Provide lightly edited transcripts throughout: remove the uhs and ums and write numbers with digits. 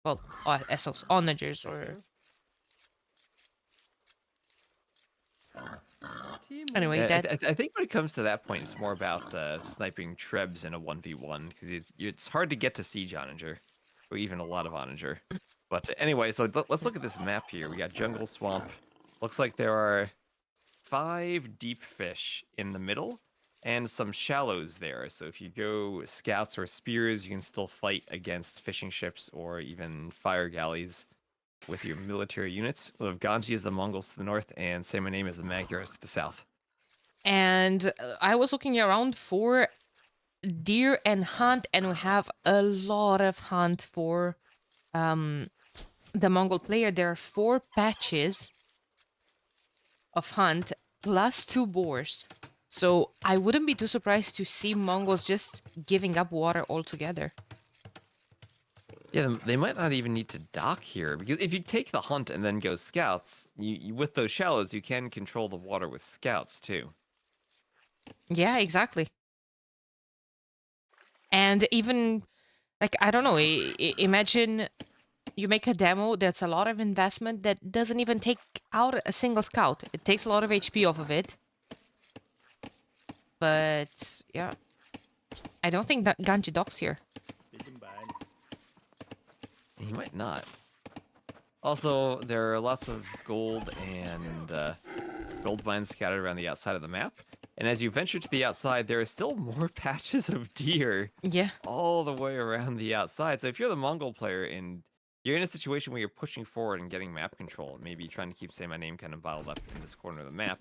well, Essos, onagers, or anyway, Yeah, that I think when it comes to that point, it's more about sniping Trebs in a 1v1 because it's hard to get to Siege Onager, or even a lot of Onager. But anyway, so let's look at this map here. We got jungle, swamp. Looks like there are 5 deep fish in the middle and some shallows there. So if you go scouts or spears, you can still fight against fishing ships or even fire galleys with your military units. We'll have Ganji is the Mongols to the north, and saymyname is the Magyars to the south. and I was looking around for deer and hunt, and we have a lot of hunt for the Mongol player. There are 4 patches of hunt plus 2 boars. So I wouldn't be too surprised to see Mongols just giving up water altogether. Yeah, they might not even need to dock here because if you take the hunt and then go scouts, with those shallows you can control the water with scouts too. Yeah, exactly. And even, like, I don't know, imagine you make a demo that's a lot of investment that doesn't even take out a single scout. It takes a lot of HP off of it. But yeah, I don't think that Ganji docks here. He might not. Also, there are lots of gold and gold mines scattered around the outside of the map. And as you venture to the outside, there are still more patches of deer Yeah. all the way around the outside. So if you're the Mongol player and you're in a situation where you're pushing forward and getting map control, maybe trying to keep saymyname kind of bottled up in this corner of the map,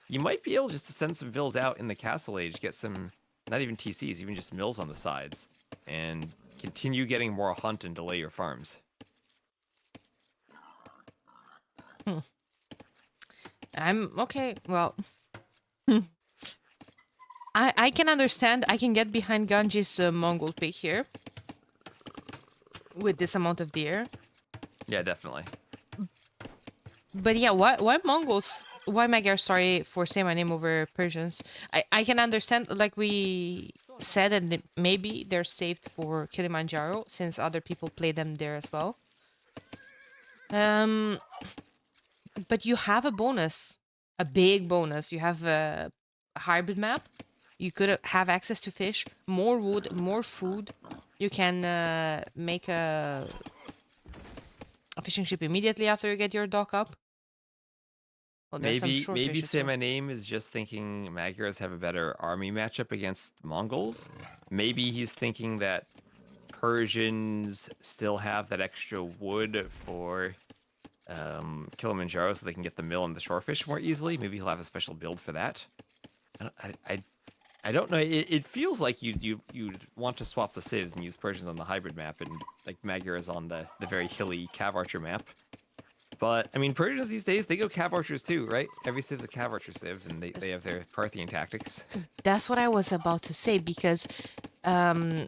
you might be able just to send some vills out in the castle age, get some, not even TCs, even just mills on the sides, and continue getting more hunt and delay your farms. I'm okay. Well, I can understand. I can get behind Ganji's Mongol pick here with this amount of deer. Yeah, definitely. But yeah, why Mongols? Why Magyars? Sorry for saying my name over Persians. I can understand, like we said, and maybe they're saved for Kilimanjaro since other people play them there as well. Um, but you have a bonus, a big bonus. You have a hybrid map. You could have access to fish, more wood, more food. You can make a fishing ship immediately after you get your dock up. Well, there's some short Maybe fishes too. saymyname is just thinking Magyars have a better army matchup against Mongols. Maybe he's thinking that Persians still have that extra wood for Kilimanjaro so they can get the mill and the shorefish more easily. Maybe he'll have a special build for that. I don't know. It feels like you'd want to swap the civs and use Persians on the hybrid map and like Magyar is on the very hilly Cav Archer map. But I mean, Persians these days they go Cav Archers too, right? Every civ's a Cav Archer civ, and they have their Parthian tactics. That's what I was about to say because um,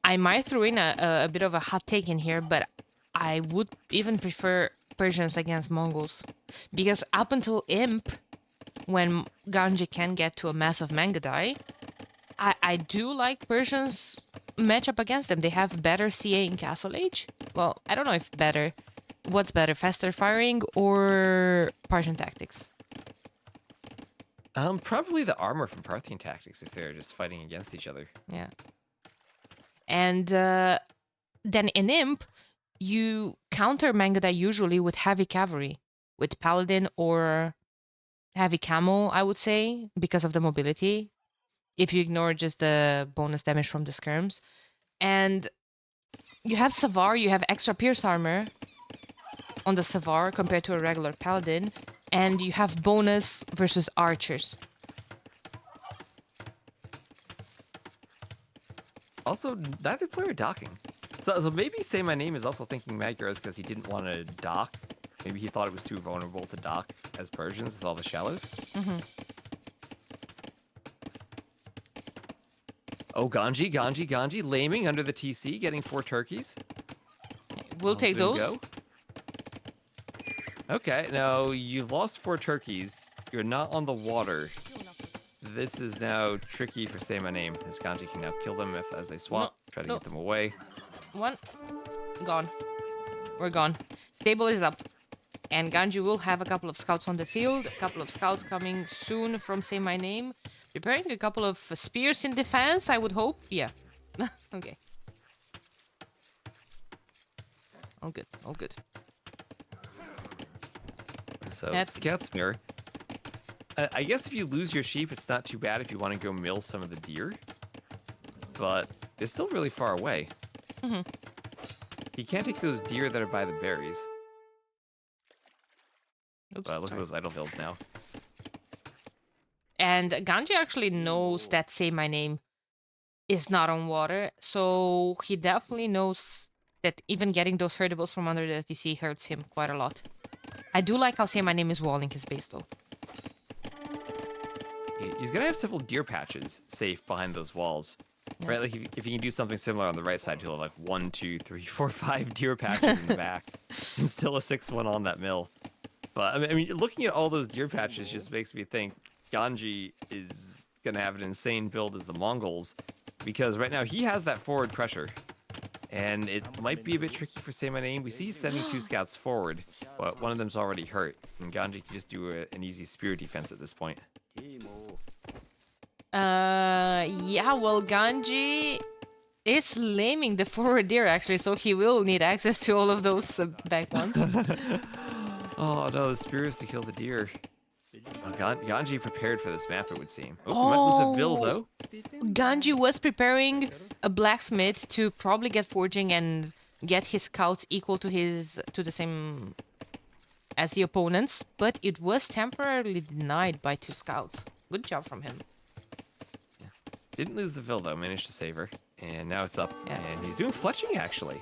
I might throw in a bit of a hot take in here, but I would even prefer Persians against Mongols because up until Imp, when Ganji can get to a massive Mangadai, I do like Persians match up against them. They have better CA in Castle Age. Well, I don't know if better. What's better, faster firing or Persian tactics? Probably the armor from Parthian tactics if they're just fighting against each other. Yeah. And then in Imp, you counter Mangadai usually with heavy cavalry, with Paladin or heavy camo, I would say, because of the mobility, if you ignore just the bonus damage from the skirms. And you have Savar, you have extra pierce armor on the Savar compared to a regular Paladin, and you have bonus versus archers. Also, neither player docking. So maybe saymyname is also thinking Magyars because he didn't want to dock. Maybe he thought it was too vulnerable to dock as Persians with all the shallows. Oh, Ganji, laming under the TC, getting 4 turkeys. We'll take those. Go. Okay, now you've lost 4 turkeys. You're not on the water. This is now tricky for saymyname, as Ganji can now kill them as they swap, try to get them away. One. Gone. We're gone. Stable is up. And Ganji will have a couple of scouts on the field. A couple of scouts coming soon from Say My Name. Preparing a couple of spears in defense, I would hope. Yeah. Okay. All good. All good. So, Scout Spear. I guess if you lose your sheep, it's not too bad if you want to go mill some of the deer. But they're still really far away. Mm-hmm. You can't take those deer that are by the berries. Oops, But look sorry. at those idle hills now. And Ganji actually knows that Say My Name is not on water. So he definitely knows that even getting those herdables from under the TC hurts him quite a lot. I do like how Say My Name is walling his base though. He's going to have several deer patches safe behind those walls. Yeah. Right? Like if you can do something similar on the right side, he'll have like 1, 2, 3, 4, 5 deer patches in the back. And still a 6-1 on that mill. But I mean, looking at all those deer patches just makes me think Ganji is going to have an insane build as the Mongols. Because right now he has that forward pressure. And it might be a bit tricky for Say My Name. We see he's sending 2 scouts forward, but one of them's already hurt. And Ganji can just do an easy spear defense at this point. Yeah, well, Ganji is laming the forward deer actually, so he will need access to all of those back ones. Oh no, the spears to kill the deer. Oh, Ganji prepared for this map, it would seem. Oh, Oh. might lose a bill though. Ganji was preparing a blacksmith to probably get forging and get his scouts equal to the same as the opponents, but it was temporarily denied by 2 scouts. Good job from him. Yeah. Didn't lose the Vil though, managed to save her. And now it's up. Yeah. And he's doing fletching actually.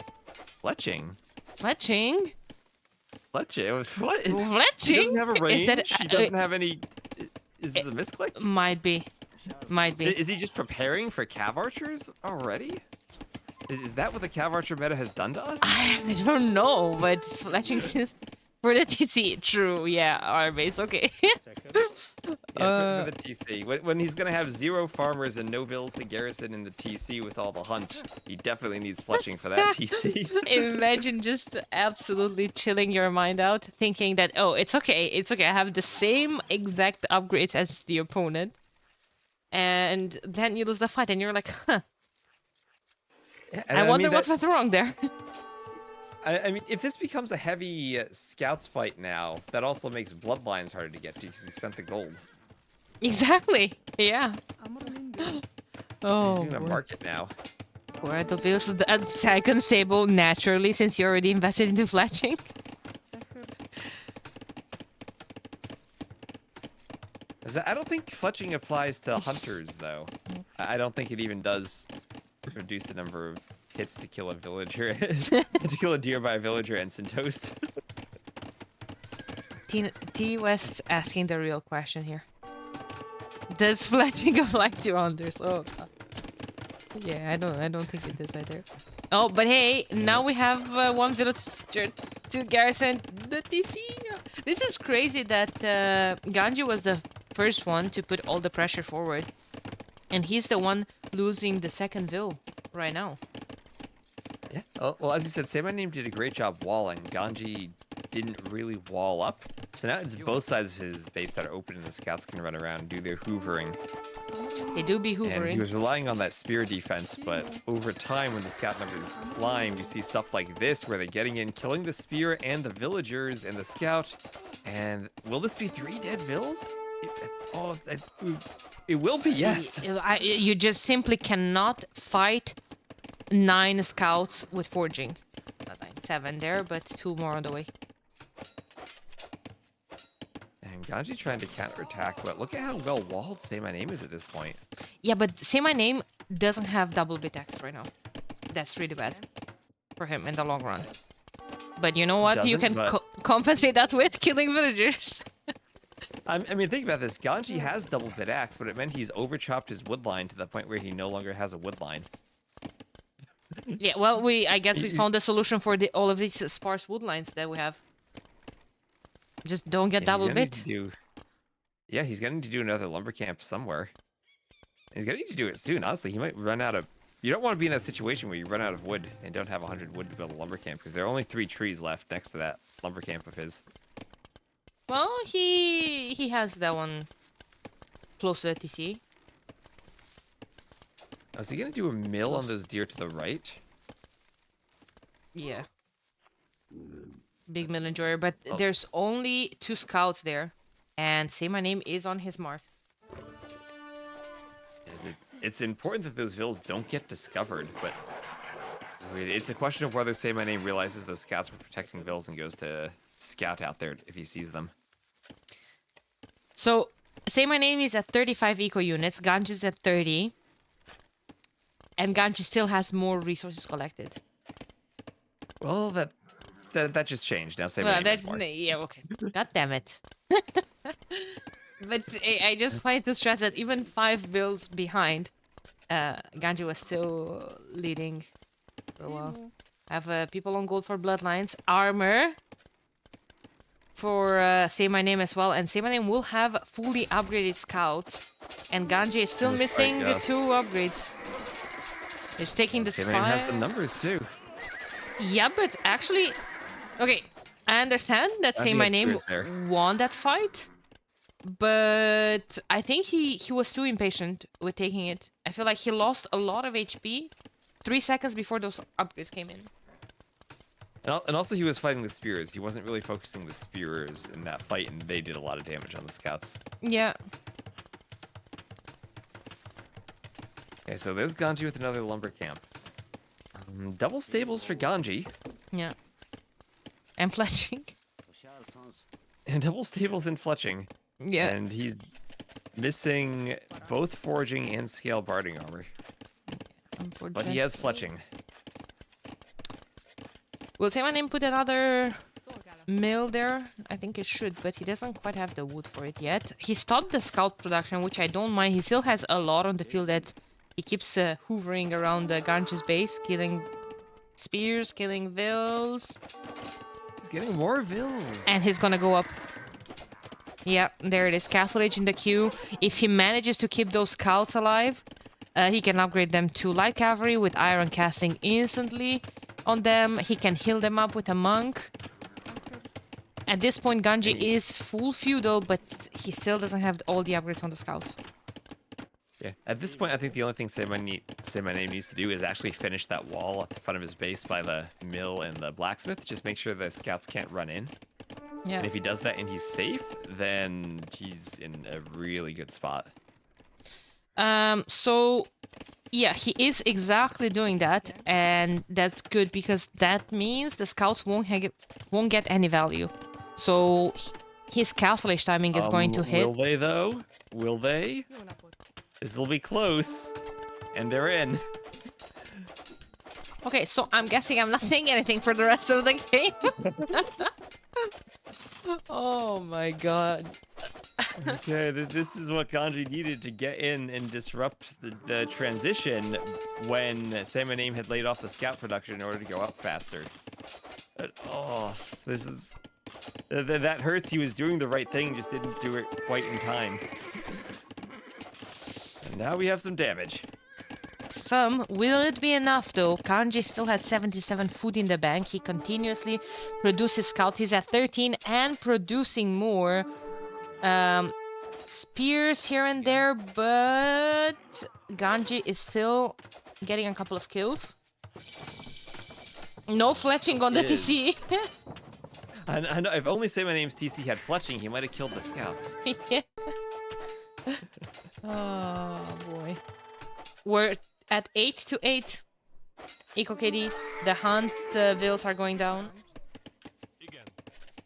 Fletching? Fletching? Fletching? What? He Fletching? doesn't have a range? Is that, He doesn't have any... Is this a misclick? Might be. Might be. Is he just preparing for cav archers already? Is that what the cav archer meta has done to us? I don't know, but fletching is for the TC. True, yeah, our base, okay. Yeah, for the TC. When he's gonna have 0 farmers and no vills to garrison in the TC with all the hunt, he definitely needs fletching for that TC. Imagine just absolutely chilling your mind out, thinking that, oh, it's okay, I have the same exact upgrades as the opponent. And then you lose the fight and you're like, huh, Yeah, I wonder what went wrong there. I mean, if this becomes a heavy scouts fight now, that also makes bloodlines harder to get to because he spent the gold. Exactly, yeah. Oh, He's doing a market now. Poor Adolphus, the second stable naturally, since you already invested into fletching. I don't think fletching applies to hunters, though. I don't think it even does reduce the number of hits to kill a villager, to kill a deer by a villager and toast. T West's asking the real question here. Does fletching apply to hunters? Oh, God. Yeah, I don't think it does either. Oh, but hey, now we have 1 villager to garrison the TC. This is crazy that Ganji was the first one to put all the pressure forward. And he's the one losing the second vill right now. Yeah. Well, as you said, Say My Name did a great job walling. Ganji didn't really wall up. So now it's both sides of his base that are open and the scouts can run around and do their hoovering. They do be And he hoovering. was relying on that spear defense, but over time when the scout numbers climb, you see stuff like this where they're getting in, killing the spear and the villagers and the scout. And will this be 3 dead vills? It will be, yes. You just simply cannot fight 9 scouts with forging. Not 9, 7 there, but 2 more on the way. And Ganji trying to counterattack, but look at how well walled Say My Name is at this point. Yeah, but Say My Name doesn't have double bit X right now. That's really bad for him in the long run. But you know what? You can compensate that with killing villagers. I mean, think about this. Ganji has double bit axe, but it meant he's overchopped his woodline to the point where he no longer has a woodline. Yeah, well, I guess we found a solution for all of these sparse woodlines that we have. Just don't get double bit. He's gonna need to do another lumber camp somewhere. He's gonna need to do it soon. Honestly, he might run out of You don't want to be in that situation where you run out of wood and don't have 100 wood to build a lumber camp, because there are only 3 trees left next to that lumber camp of his. Well, he has that one close to the TC. Oh, is he gonna do a mill on those deer to the right? Yeah. Big mill enjoyer, but there's only 2 scouts there, and Say My Name is on his marks. It's important that those vills don't get discovered, but it's a question of whether Say My Name realizes those scouts were protecting vills and goes to scout out there if he sees them. So, Say My Name is at 35 eco units, Ganji's at 30, and Ganji still has more resources collected. Well, that just changed. Now Say My Name has more. Yeah, okay. God damn it. But I just find to stress that even 5 builds behind, Ganji was still leading for a while. I have people on gold for bloodlines, armor for Say My Name as well, and Say My Name will have fully upgraded scouts, and Ganji is still missing the 2 upgrades. He's taking this Say My Name has the numbers too. Yeah, but actually, okay, I understand that Say My Name won that fight. But I think he was too impatient with taking it. I feel like he lost a lot of HP 3 seconds before those upgrades came in. And also he was fighting the spears. He wasn't really focusing the spears in that fight, and they did a lot of damage on the scouts. Yeah. Okay, so there's Ganji with another lumber camp. Double stables for Ganji. Yeah. And fletching. And double stables in fletching. Yeah. And he's missing both foraging and scale barding armor. But he has fletching. Will Say My Name put another mill there? I think it should, but he doesn't quite have the wood for it yet. He stopped the scout production, which I don't mind. He still has a lot on the field that he keeps hoovering around the Ganji's base, killing spears, killing vills. He's getting more vills. And he's gonna go up. Yeah, there it is. Castle Age in the queue. If he manages to keep those scouts alive, he can upgrade them to light cavalry with iron casting instantly on them. He can heal them up with a monk. At this point, Ganji is full feudal, but he still doesn't have all the upgrades on the scouts. Yeah, at this point, I think the only thing Say My Name needs to do is actually finish that wall at the front of his base by the mill and the blacksmith. Just make sure the scouts can't run in. Yeah. And if he does that and he's safe, then he's in a really good spot. So, yeah, he is exactly doing that, and that's good because that means the scouts won't get any value. So his castle age timing is going to hit. Will they though? Will they? This will be close, and they're in. Okay, so I'm guessing I'm not saying anything for the rest of the game. Oh my god. Okay, this is what Ganji needed to get in and disrupt the transition when Say My Name had laid off the scout production in order to go up faster. This is... That hurts. He was doing the right thing, just didn't do it quite in time. And now we have some damage. Will it be enough though? Ganji still has 77 food in the bank. He continuously produces scout. He's at 13 and producing more spears here and there, but Ganji is still getting a couple of kills. No fletching on the TC. I know, if only Say My Name's TC had fletching, he might have killed the scouts. Yeah. Oh boy. We're at 8-8. Eco KD. The hunt vills are going down. Yeah.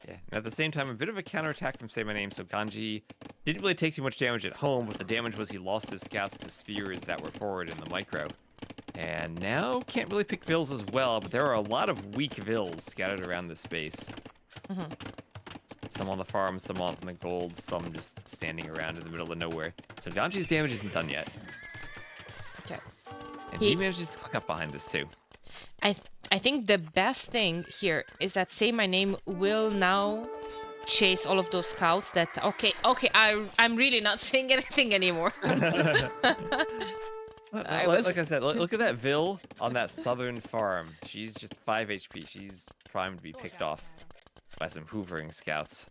And at the same time, a bit of a counterattack from Say My Name, so Ganji didn't really take too much damage at home, but the damage was he lost his scouts to spears that were forward in the micro. And now can't really pick vills as well, but there are a lot of weak vills scattered around this space. Mm-hmm. Some on the farm, some on the gold, some just standing around in the middle of nowhere. So Ganji's damage isn't done yet. Okay. And he manages to click up behind this too. I think the best thing here is that Say My Name will now chase all of those scouts that... Okay, I'm really not saying anything anymore. Like I said, look at that Vil on that southern farm. She's just 5 HP. She's primed to be picked off by some hoovering scouts.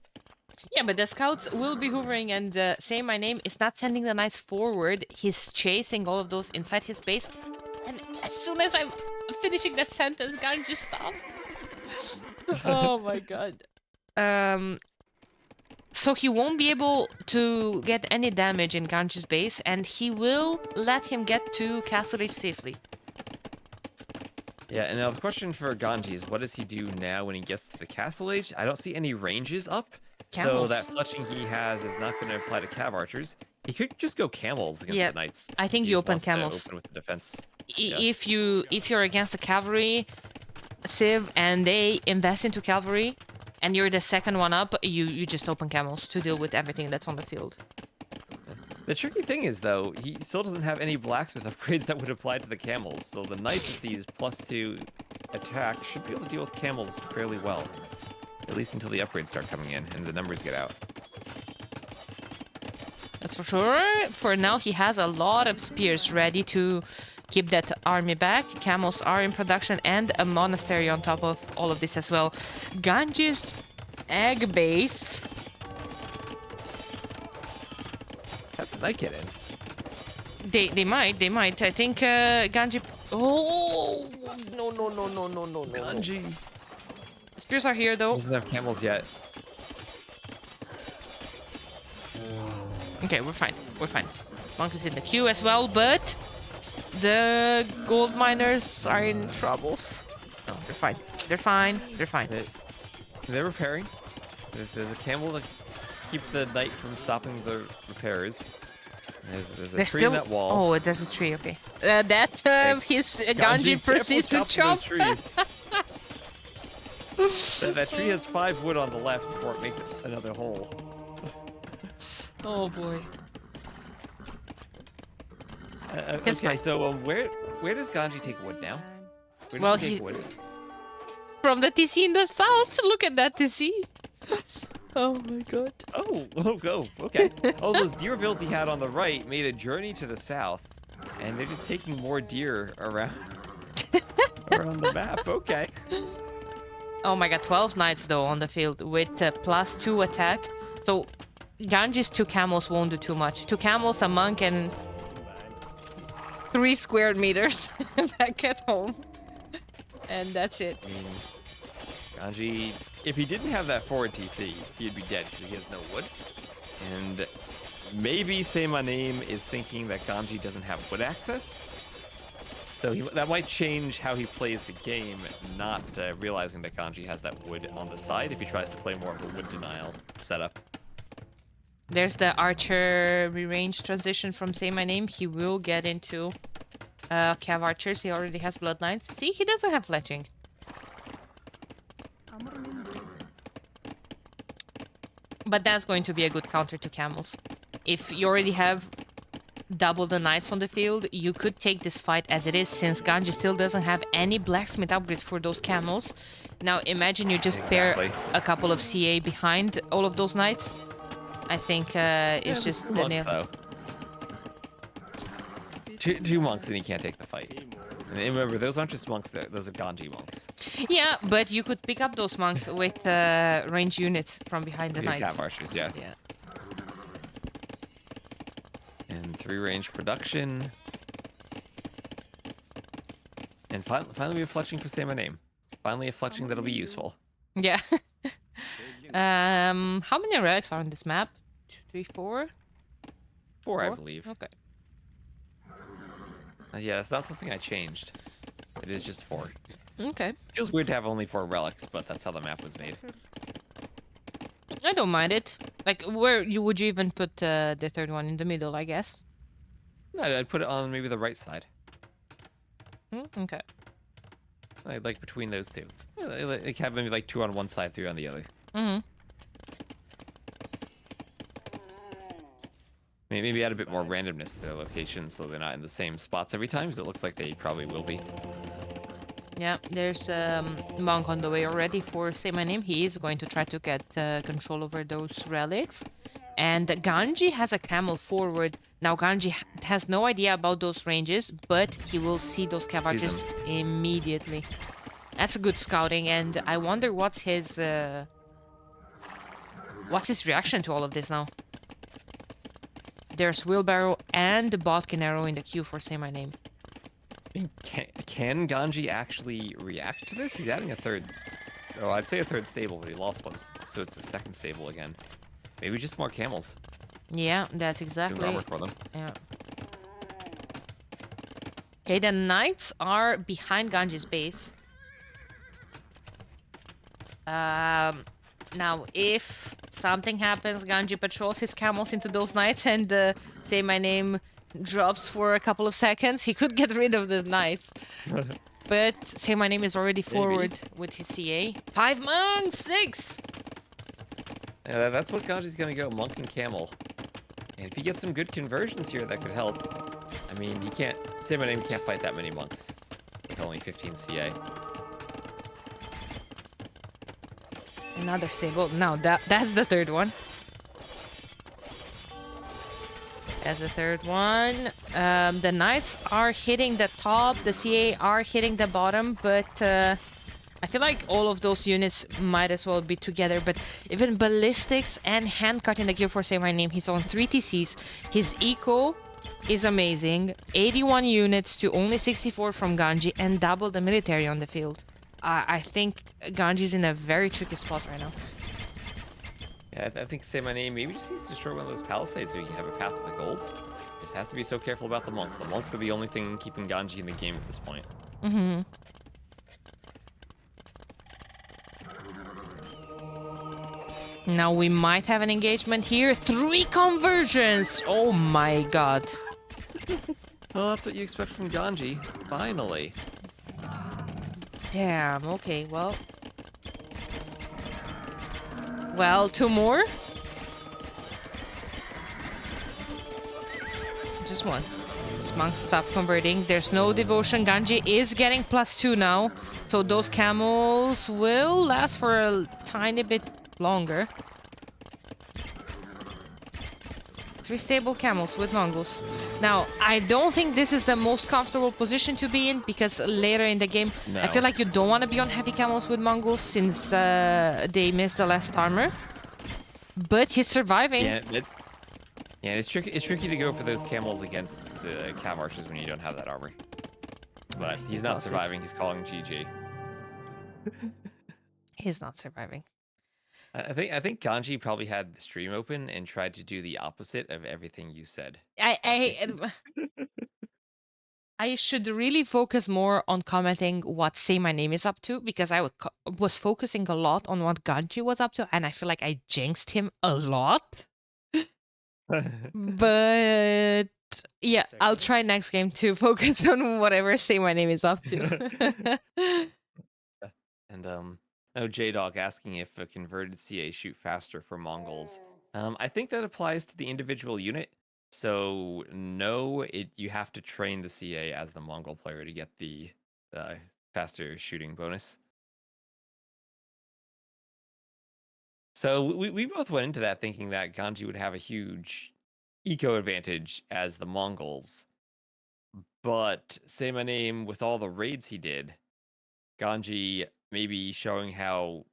Yeah, but the scouts will be hovering and Say My Name is not sending the knights forward. He's chasing all of those inside his base. And as soon as I'm finishing that sentence, Ganji stops. Oh my god. So he won't be able to get any damage in Ganji's base, and he will let him get to Castle Age safely. Yeah, and now the question for Ganji is, what does he do now when he gets to the Castle Age? I don't see any ranges up, so that fletching he has is not going to apply to cav archers. He could just go camels against the knights. I think you open camels. Open with the defense. If you're against the cavalry, Civ, and they invest into cavalry, and you're the second one up, you just open camels to deal with everything that's on the field. The tricky thing is, though, he still doesn't have any blacksmith upgrades that would apply to the camels, so the knights with these +2 attack should be able to deal with camels fairly well. At least until the upgrades start coming in and the numbers get out. That's for sure. For now, he has a lot of spears ready to keep that army back. Camels are in production and a monastery on top of all of this as well. Ganji's egg base. How did I get in? They might. I think Ganji. Oh no! Ganji. Spears are here though. Doesn't have camels yet. Okay, we're fine. Monk is in the queue as well, but the gold miners are in troubles. No, they're fine. They're repairing. There's a camel to keep the knight from stopping the repairs. There's a tree in that wall. Oh, there's a tree. Okay. His Ganji proceeds to chop. That tree has 5 wood on the left before it makes it another hole. Oh boy. Okay, so where does Ganji take wood now? Where does he take wood? From the TC in the south. Look at that TC. Oh my god. Oh, okay. Oh, those deer vills he had on the right made a journey to the south, and they're just taking more deer around the map. Okay. Oh my god, 12 knights though on the field with +2 attack. So Ganji's 2 camels won't do too much. 2 camels, a monk, and 3 square meters back at home. And that's it. Ganji, if he didn't have that forward TC, he'd be dead because he has no wood. And maybe Say My Name is thinking that Ganji doesn't have wood access. So that might change how he plays the game, not realizing that Ganji has that wood on the side if he tries to play more of a wood denial setup. There's the archer rerange transition from Say My Name. He will get into cav archers. He already has bloodlines. See, he doesn't have fletching. But that's going to be a good counter to camels. If you already have double the knights on the field, you could take this fight as it is, since Ganji still doesn't have any blacksmith upgrades for those camels. Now imagine you just pair a couple of CA behind all of those knights. I think it's just the nail. Two monks and he can't take the fight. And remember, those aren't just monks, those are Ganji monks. Yeah, but you could pick up those monks with range units from behind the knights. Cav archers, yeah. And 3 range production. And finally we have fletching for Say My Name. Finally a fletching that'll be useful. Yeah. How many relics are on this map? 2, 3, 4? 4, I believe. Okay. Yeah, that's not something I changed. It is just 4. Okay. Feels weird to have only 4 relics, but that's how the map was made. I don't mind it. Like, where would you even put the 3rd one? In the middle, I guess? I'd put it on maybe the right side. Okay. Like between those 2. Like have maybe like 2 on one side, 3 on the other. Maybe add a bit more randomness to their locations so they're not in the same spots every time, because it looks like they probably will be. Yeah, there's a monk on the way already for Say My Name. He is going to try to get control over those relics. And Ganji has a camel forward. Now Ganji has no idea about those ranges, but he will see those cav archers immediately. That's good scouting, and I wonder what's his reaction to all of this now. There's Wheelbarrow and Botkin Arrow in the queue for Say My Name. I mean, can Ganji actually react to this? He's adding a third. Oh, I'd say a third stable, but he lost one, so it's the second stable again. Maybe just more camels. Yeah, that's exactly. Armor for them. Yeah. Okay, the knights are behind Ganji's base. Now, if something happens, Ganji patrols his camels into those knights and Say My Name drops for a couple of seconds, he could get rid of the knights. But Say My Name is already forward with his CA. 5 monks, 6! Yeah, that's what Ganji's gonna go, monk and camel. And if he gets some good conversions here, that could help. I mean, he can't. Say My Name can't fight that many monks with only 15 CA. Another stable. No, that's the third one. That's the third one. The knights are hitting the top. The CA are hitting the bottom, but I feel like all of those units might as well be together. But even ballistics and handcart in the gear for Say My Name, he's on 3 TCs. His eco is amazing. 81 units to only 64 from Ganji and double the military on the field. I think Ganji's in a very tricky spot right now. Yeah, I think Say My Name maybe just needs to destroy one of those palisades so he can have a path to the gold. Just has to be so careful about the monks. The monks are the only thing keeping Ganji in the game at this point. Mm-hmm. Now we might have an engagement here. 3 conversions! Oh my god. Well, that's what you expect from Ganji. Finally. Damn, okay, well. Well, 2 more? Just 1. These monks stop converting. There's no devotion. Ganji is getting +2 now. So those camels will last for a tiny bit longer. 3 stable camels with Mongols. Now, I don't think this is the most comfortable position to be in, because later in the game, I feel like you don't want to be on heavy camels with Mongols since they missed the last armor. But he's surviving. Yeah, it's tricky to go for those camels against the cav archers when you don't have that armor. But he's not surviving. He's calling GG. He's not surviving. I think Ganji probably had the stream open and tried to do the opposite of everything you said. I should really focus more on commenting what Say My Name is up to, because I was focusing a lot on what Ganji was up to, and I feel like I jinxed him a lot. But yeah, I'll try next game to focus on whatever Say My Name is up to. And oh, J-Dog asking if a converted CA shoot faster for Mongols. I think that applies to the individual unit. So no, you have to train the CA as the Mongol player to get the faster shooting bonus. So we both went into that thinking that Ganji would have a huge eco advantage as the Mongols. But Say My Name, with all the raids he did, Ganji maybe showing how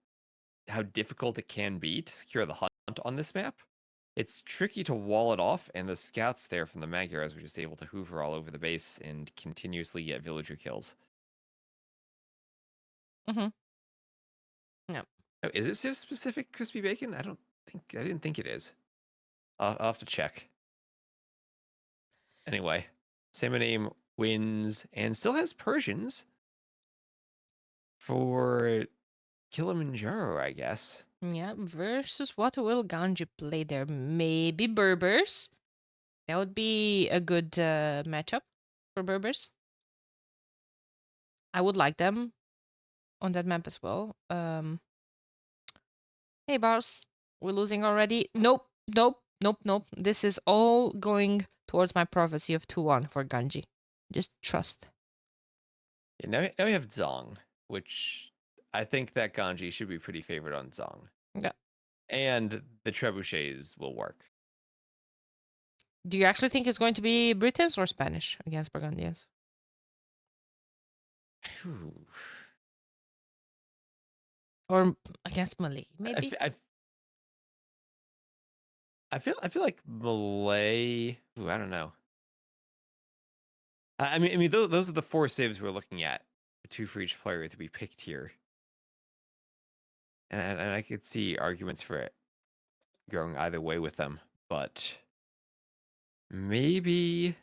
difficult it can be to secure the hunt on this map. It's tricky to wall it off, and the scouts there from the Magyars were just able to hoover all over the base and continuously get villager kills. Mm-hmm. No. Oh, is it so specific crispy bacon? I didn't think it is. I'll have to check. Anyway, Say My Name wins and still has Persians for Kilimanjaro, I guess. Yeah, versus what will Ganji play there? Maybe Berbers. That would be a good matchup for Berbers. I would like them on that map as well. Hey, Bars. We're losing already. Nope. This is all going towards my prophecy of 2-1 for Ganji. Just trust. Yeah, now we have Zong, which I think that Ganji should be pretty favored on Zong. Yeah. And the trebuchets will work. Do you actually think it's going to be Britons or Spanish against Burgundians? Phew. Or against Malay, I, maybe? f- I feel like Malay. Ooh, I don't know. I mean, those are the 4 saves we're looking at. 2 for each player to be picked here, and I could see arguments for it going either way with them, but maybe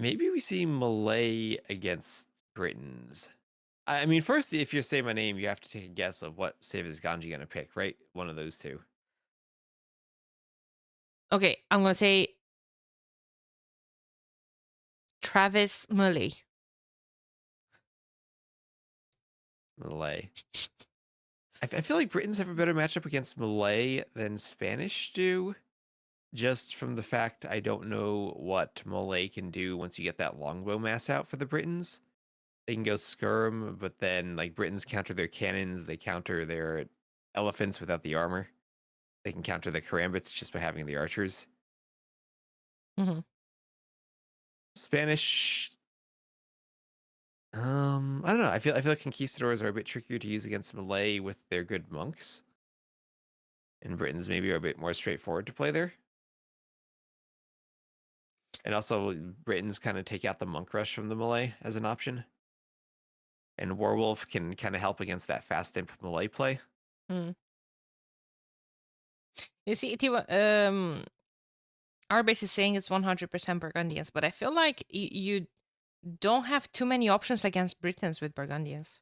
we see Malay against Britons. I mean, first, if you're saying my name, you have to take a guess of what save is Ganji gonna pick, right? One of those 2. Okay, I'm going to say Travis Malay. Malay. I feel like Britons have a better matchup against Malay than Spanish do, just from the fact I don't know what Malay can do once you get that longbow mass out for the Britons. They can go skirm, but then like Britons counter their cannons, they counter their elephants without the armor. They can counter the karambits just by having the archers. Mm-hmm. Spanish, I don't know. I feel like conquistadors are a bit trickier to use against Malay with their good monks, and Britons maybe are a bit more straightforward to play there. And also, Britons kind of take out the monk rush from the Malay as an option, and Warwolf can kind of help against that fast imp Malay play. Mm. You see, Arbase is saying it's 100% Burgundians, but I feel like you don't have too many options against Britons with Burgundians.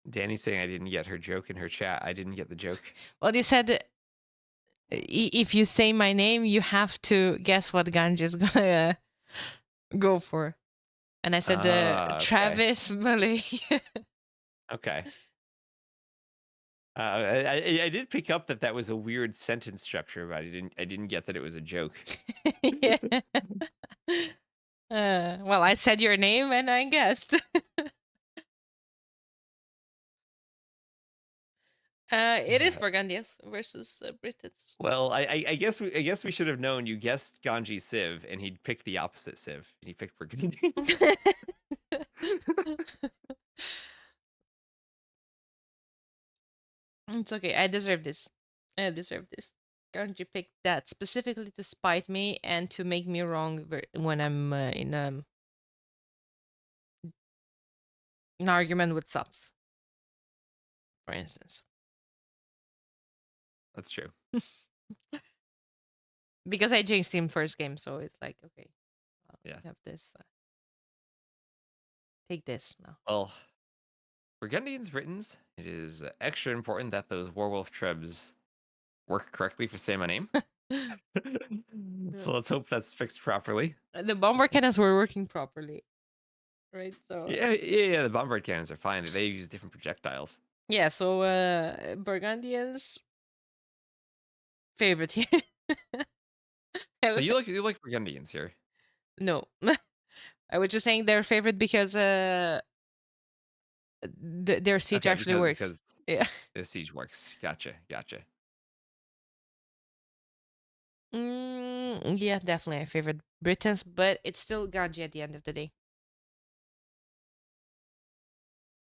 Danny's saying I didn't get her joke in her chat. I didn't get the joke. Well, you said if you say my name, you have to guess what Ganji is gonna go for. And I said Okay. Travis Malay. Okay. I did pick up that was a weird sentence structure, but I didn't get that it was a joke. Yeah. Well, I said your name and I guessed. It is Burgundians versus Britons. Well, I guess I guess we should have known you guessed Ganji Civ and he picked the opposite Civ. He picked Burgundians. It's okay. I deserve this. I deserve this. Ganji picked that specifically to spite me and to make me wrong when I'm in an argument with subs, for instance. That's true. Because I jinxed him first game, so it's like, okay, Yeah. have this. Take this now. Well, Burgundians Britons, it is extra important that those Warwolf Trebs work correctly for Say My Name. So let's hope that's fixed properly. The bomber cannons were working properly, right? So Yeah. The bombard cannons are fine. They use different projectiles. yeah. So Burgundians favorite here. So you like Burgundians here? No, I was just saying they're favorite because their siege actually works. Because Yeah. the siege works. Gotcha. Yeah, definitely I favorite Britons, but it's still Ganji at the end of the day.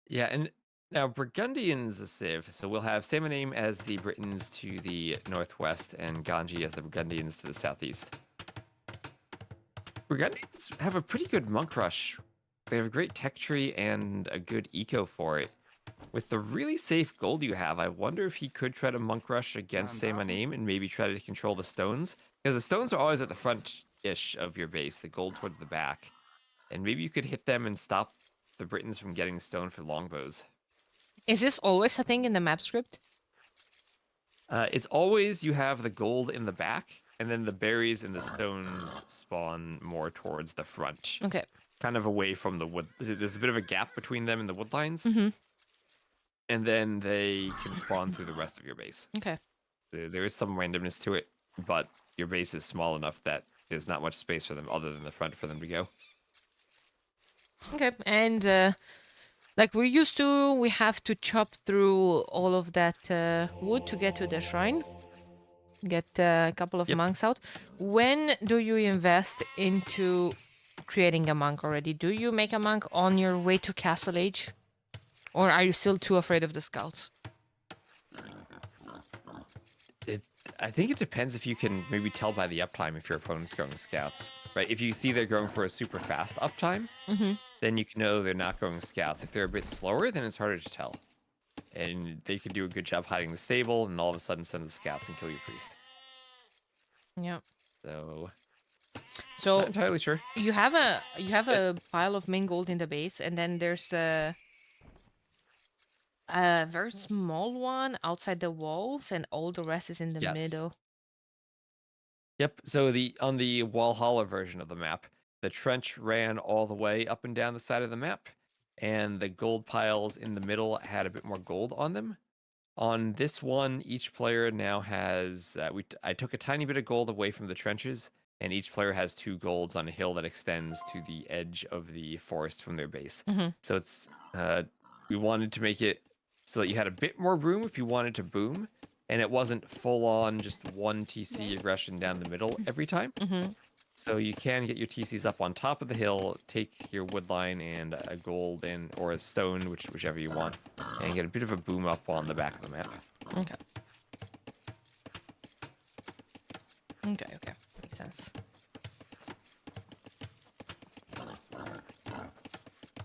Yeah, and now Burgundians a Civ, so we'll have Saymyname as the Britons to the northwest and Ganji as the Burgundians to the southeast. Burgundians have a pretty good monk rush. They have a great tech tree and a good eco for it. With the really safe gold you have, I wonder if he could try to monk rush against Say My Name and maybe try to control the stones. Because the stones are always at the front-ish of your base, the gold towards the back. And maybe you could hit them and stop the Britons from getting stone for longbows. Is this always a thing in the map script? It's always you have the gold in the back, and then the berries and the stones spawn more towards the front. Okay. Kind of away from the wood. There's a bit of a gap between them and the wood lines. Mm-hmm. And then they can spawn through the rest of your base. Okay. There is some randomness to it, but your base is small enough that there's not much space for them other than the front for them to go. Okay, and like we're used to, we have to chop through all of that wood to get to the shrine. get a couple of Yep. monks out. When do you invest into creating a monk already? Do you make a monk on your way to Castle Age? Or are you still too afraid of the scouts? I think it depends if you can maybe tell by the uptime if your opponent's going scouts, right? If you see they're going for a super fast uptime, then you can know they're not going scouts. If they're a bit slower, then it's harder to tell. And they could do a good job hiding the stable, and all of a sudden send the scouts and kill your priest. Yeah. So, So not entirely sure. you have a pile of main gold in the base, and then there's a very small one outside the walls, and all the rest is in the Yes. middle. Yep. So on the Walhalla version of the map, the trench ran all the way up and down the side of the map, and the gold piles in the middle had a bit more gold on them. On this one, each player now has. I took a tiny bit of gold away from the trenches, and each player has 2 golds on a hill that extends to the edge of the forest from their base. So it's we wanted to make it so that you had a bit more room if you wanted to boom, and it wasn't full on just one TC aggression down the middle every time. So you can get your TCs up on top of the hill, take your wood line and a gold and or a stone, whichever you want, and get a bit of a boom up on the back of the map. Okay. Okay. Makes sense.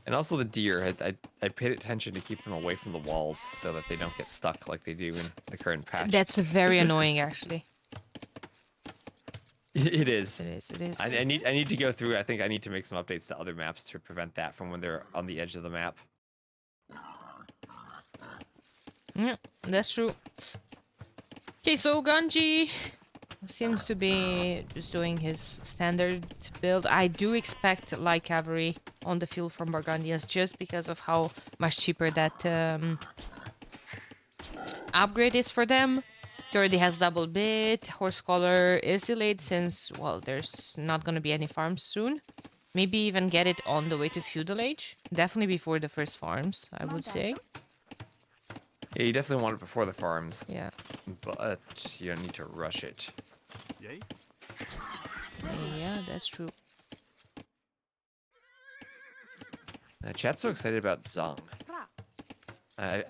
And also the deer, I paid attention to keep them away from the walls so that they don't get stuck like they do in the current patch. That's very annoying, actually. It is. It is. I need to go through. I think I need to make some updates to other maps to prevent that from when they're on the edge of the map. Yeah, that's true. Okay, so Ganji seems to be just doing his standard build. I do expect light cavalry on the field from Burgundians just because of how much cheaper that upgrade is for them. He already has double bit. Horse collar is delayed since, well, there's not going to be any farms soon. Maybe even get it on the way to feudal age. Definitely before the first farms, I would say. Yeah, you definitely want it before the farms. Yeah. But you don't need to rush it. Yay. Yeah, that's true. Chat's so excited about Zong. I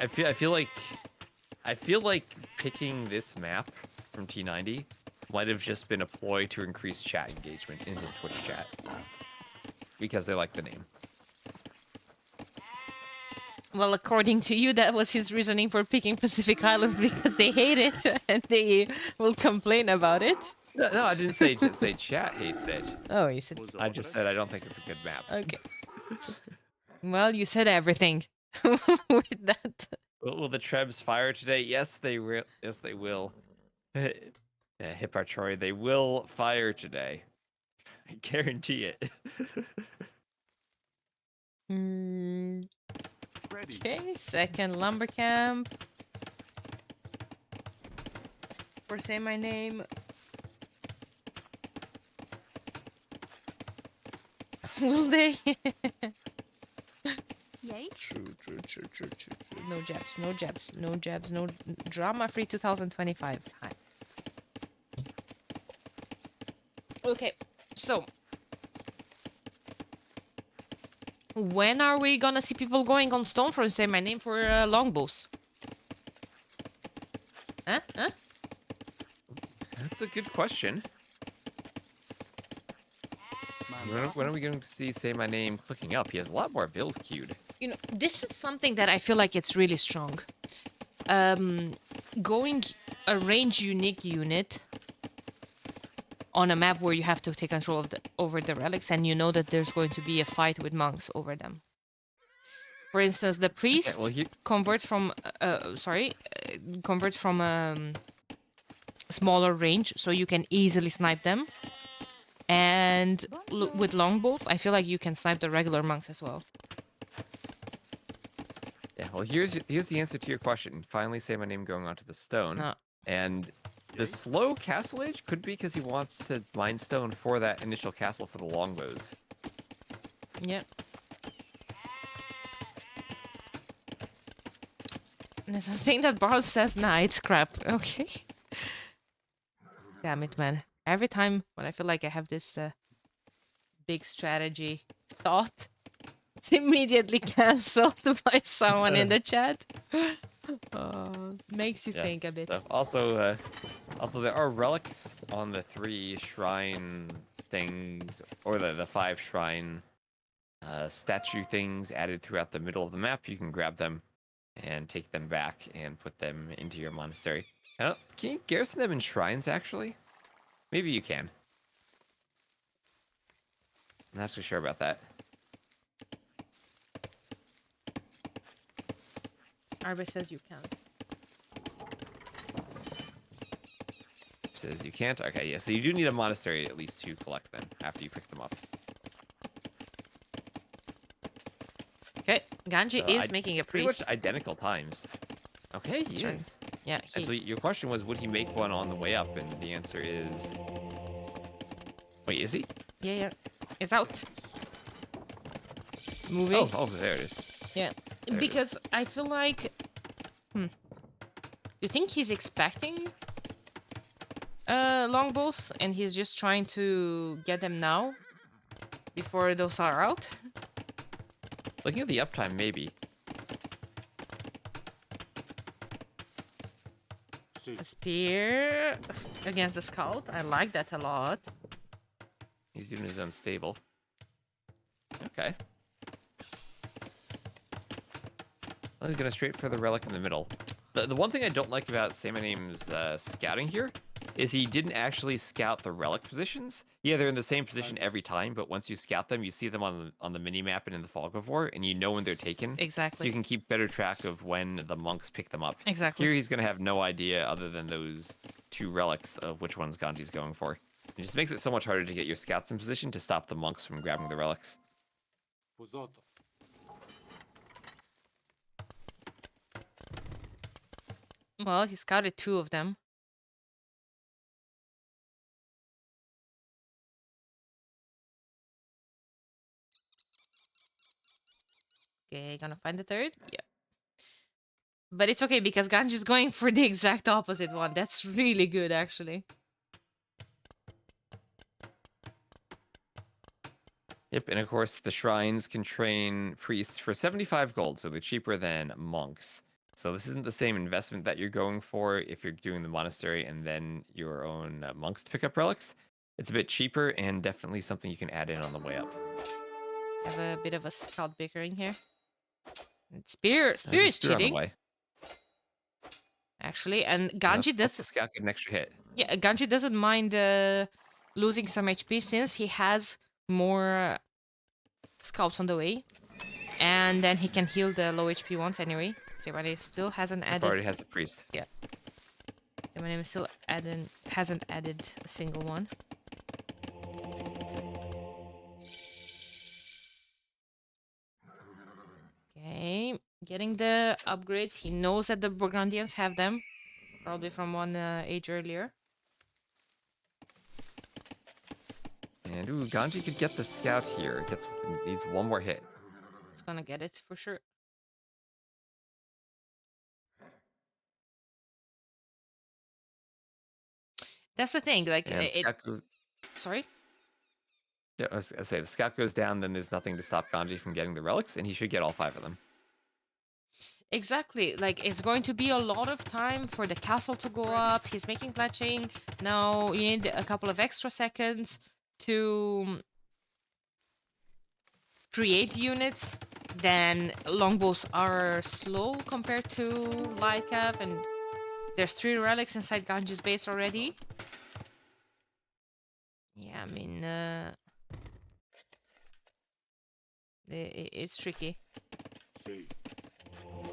feel like picking this map from T90 might have just been a ploy to increase chat engagement in his Twitch chat because they like the name. Well, according to you, that was his reasoning for picking Pacific Islands because they hate it and they will complain about it. No, I didn't say chat hates it. Oh, you said... I just said I don't think it's a good map. Okay. Well, you said everything with that. Will the Trebs fire today? Yes, they will. Yes, they will. Hippar Troy, they will fire today. I guarantee it. Okay, second lumber camp. For say my name. Will they? Yay. True. No jabs, no drama free 2025. Hi. Okay, so when are we gonna see people going on stone for say my name for longbows? Huh? That's a good question. When are we going to see Say My Name clicking up? He has a lot more vills queued. You know, this is something that I feel like it's really strong. Going a range unique unit on a map where you have to take control of over the relics and you know that there's going to be a fight with monks over them. For instance, the priest converts from smaller range so you can easily snipe them. And with longbows, I feel like you can snipe the regular monks as well. Yeah, well, here's the answer to your question. Finally, Say My Name going onto the stone. No. And the slow castle age could be because he wants to mine stone for that initial castle for the longbows. Yep. And there's something that Barl says, nah, it's crap. Okay. Damn it, man. Every time when I feel like I have this big strategy thought, it's immediately cancelled by someone in the chat. Makes you Yeah. think a bit. So also there are relics on the 3 shrine things, or the 5 shrine statue things added throughout the middle of the map. You can grab them and take them back and put them into your monastery. Can you garrison them in shrines, actually? Maybe you can. I'm not so sure about that. Arbe says you can't. Says you can't? Okay, yeah, so you do need a monastery at least to collect them after you pick them up. Okay, Ganji So is making a pretty much priest. identical times. Okay, he Sure. is. Yeah, And so your question was, would he make one on the way up? And the answer is... Wait, is he? yeah. It's out. Moving. Oh, there it is. Yeah, There it because I feel like... You think he's expecting longbows and he's just trying to get them now before those are out? Looking at the uptime, maybe. A spear against the scout. I like that a lot. He's doing his own stable. Okay. Well, he's gonna straight for the relic in the middle. The one thing I don't like about saymyname's scouting here is he didn't actually scout the relic positions. Yeah, they're in the same position every time, but once you scout them, you see them on the mini map and in the fog of war, and you know when they're taken. Exactly. So you can keep better track of when the monks pick them up. Exactly. Here he's gonna have no idea other than those 2 relics of which ones Ganji's going for. It just makes it so much harder to get your scouts in position to stop the monks from grabbing the relics. Well, he scouted 2 of them. Okay, gonna find the 3rd? Yeah. But it's okay because Ganji's going for the exact opposite one. That's really good, actually. Yep, and of course the shrines can train priests for 75 gold, so they're cheaper than monks. So this isn't the same investment that you're going for if you're doing the monastery and then your own monks to pick up relics. It's a bit cheaper and definitely something you can add in on the way up. I have a bit of a scout bickering here. And Spear There's a is spear on the cheating, way. actually, and Yeah, Ganji lets the does. scout get an extra hit. Yeah, Ganji doesn't mind losing some HP since he has more scouts on the way, and then he can heal the low HP ones anyway. Saymyname still hasn't It added. already has the priest. Yeah. Saymyname still hasn't added a single one. Okay, getting the upgrades. He knows that the Burgundians have them, probably from one age earlier. And ooh, Ganji could get the scout here. Needs one more hit. He's gonna get it for sure. That's the thing. Like, And scout goes, sorry. yeah, I was gonna say the scout goes down, then there's nothing to stop Ganji from getting the relics, and he should get all 5 of them. Exactly. Like, it's going to be a lot of time for the castle to go up. He's making fletching. Now you need a couple of extra seconds to create units. Then longbows are slow compared to light cap, and there's 3 relics inside Ganji's base already. Yeah, I mean, it's tricky.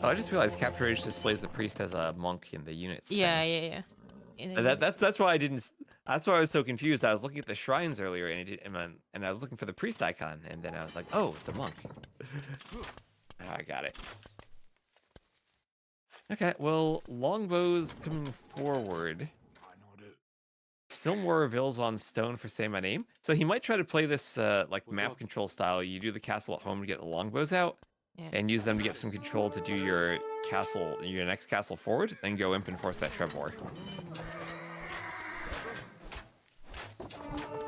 Oh, I just realized Capture Age displays the priest as a monk in the units. Yeah, thing. yeah. That's why I didn't. That's why I was so confused. I was looking at the shrines earlier, and I was looking for the priest icon, and then I was like, oh, it's a monk. I got it. Okay, well, longbows coming forward. Still more vills on stone for Saymyname. So he might try to play this like map control style. You do the castle at home to get the longbows out, and use them to get some control to do your next castle forward, then go imp and force that Trevor.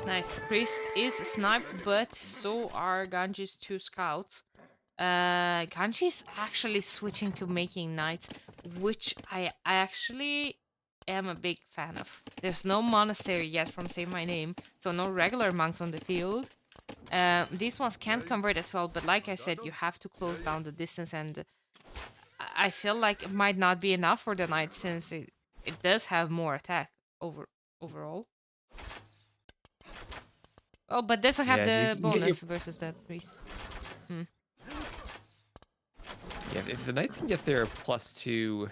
Nice. Priest is sniped, but so are Ganji's 2 scouts. Ganji's actually switching to making knights, which I actually am a big fan of. There's no monastery yet from Say My Name, so no regular monks on the field. These ones can convert as well, but like I said, you have to close down the distance, and I feel like it might not be enough for the knight since it does have more attack overall. Oh, but doesn't have Yeah, so you the can get your bonus versus the priest. Hmm. yeah. If the knights can get their +2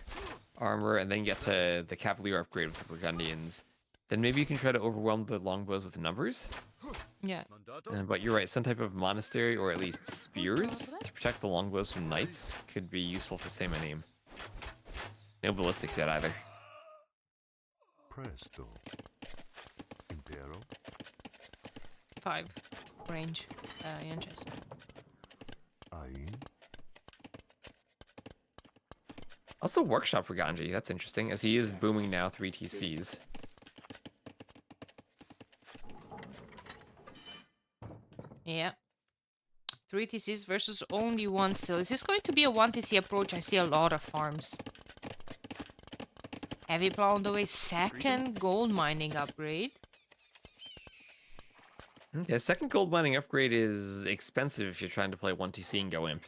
armor and then get to the cavalier upgrade with the Burgundians, then maybe you can try to overwhelm the longbows with numbers. Yeah. But you're right, some type of monastery or at least spears to protect the longbows from knights could be useful for Say My Name. No ballistics yet either. Presto. Impero. 5 range. Inches. Ain. Also workshop for Ganji, that's interesting, as he is booming now 3 TCs. Yeah. 3 TCs versus only 1 still. Is this going to be a 1 TC approach? I see a lot of farms. Heavy plow on the way. Second gold mining upgrade. Yeah, second gold mining upgrade is expensive if you're trying to play 1 TC and go imp.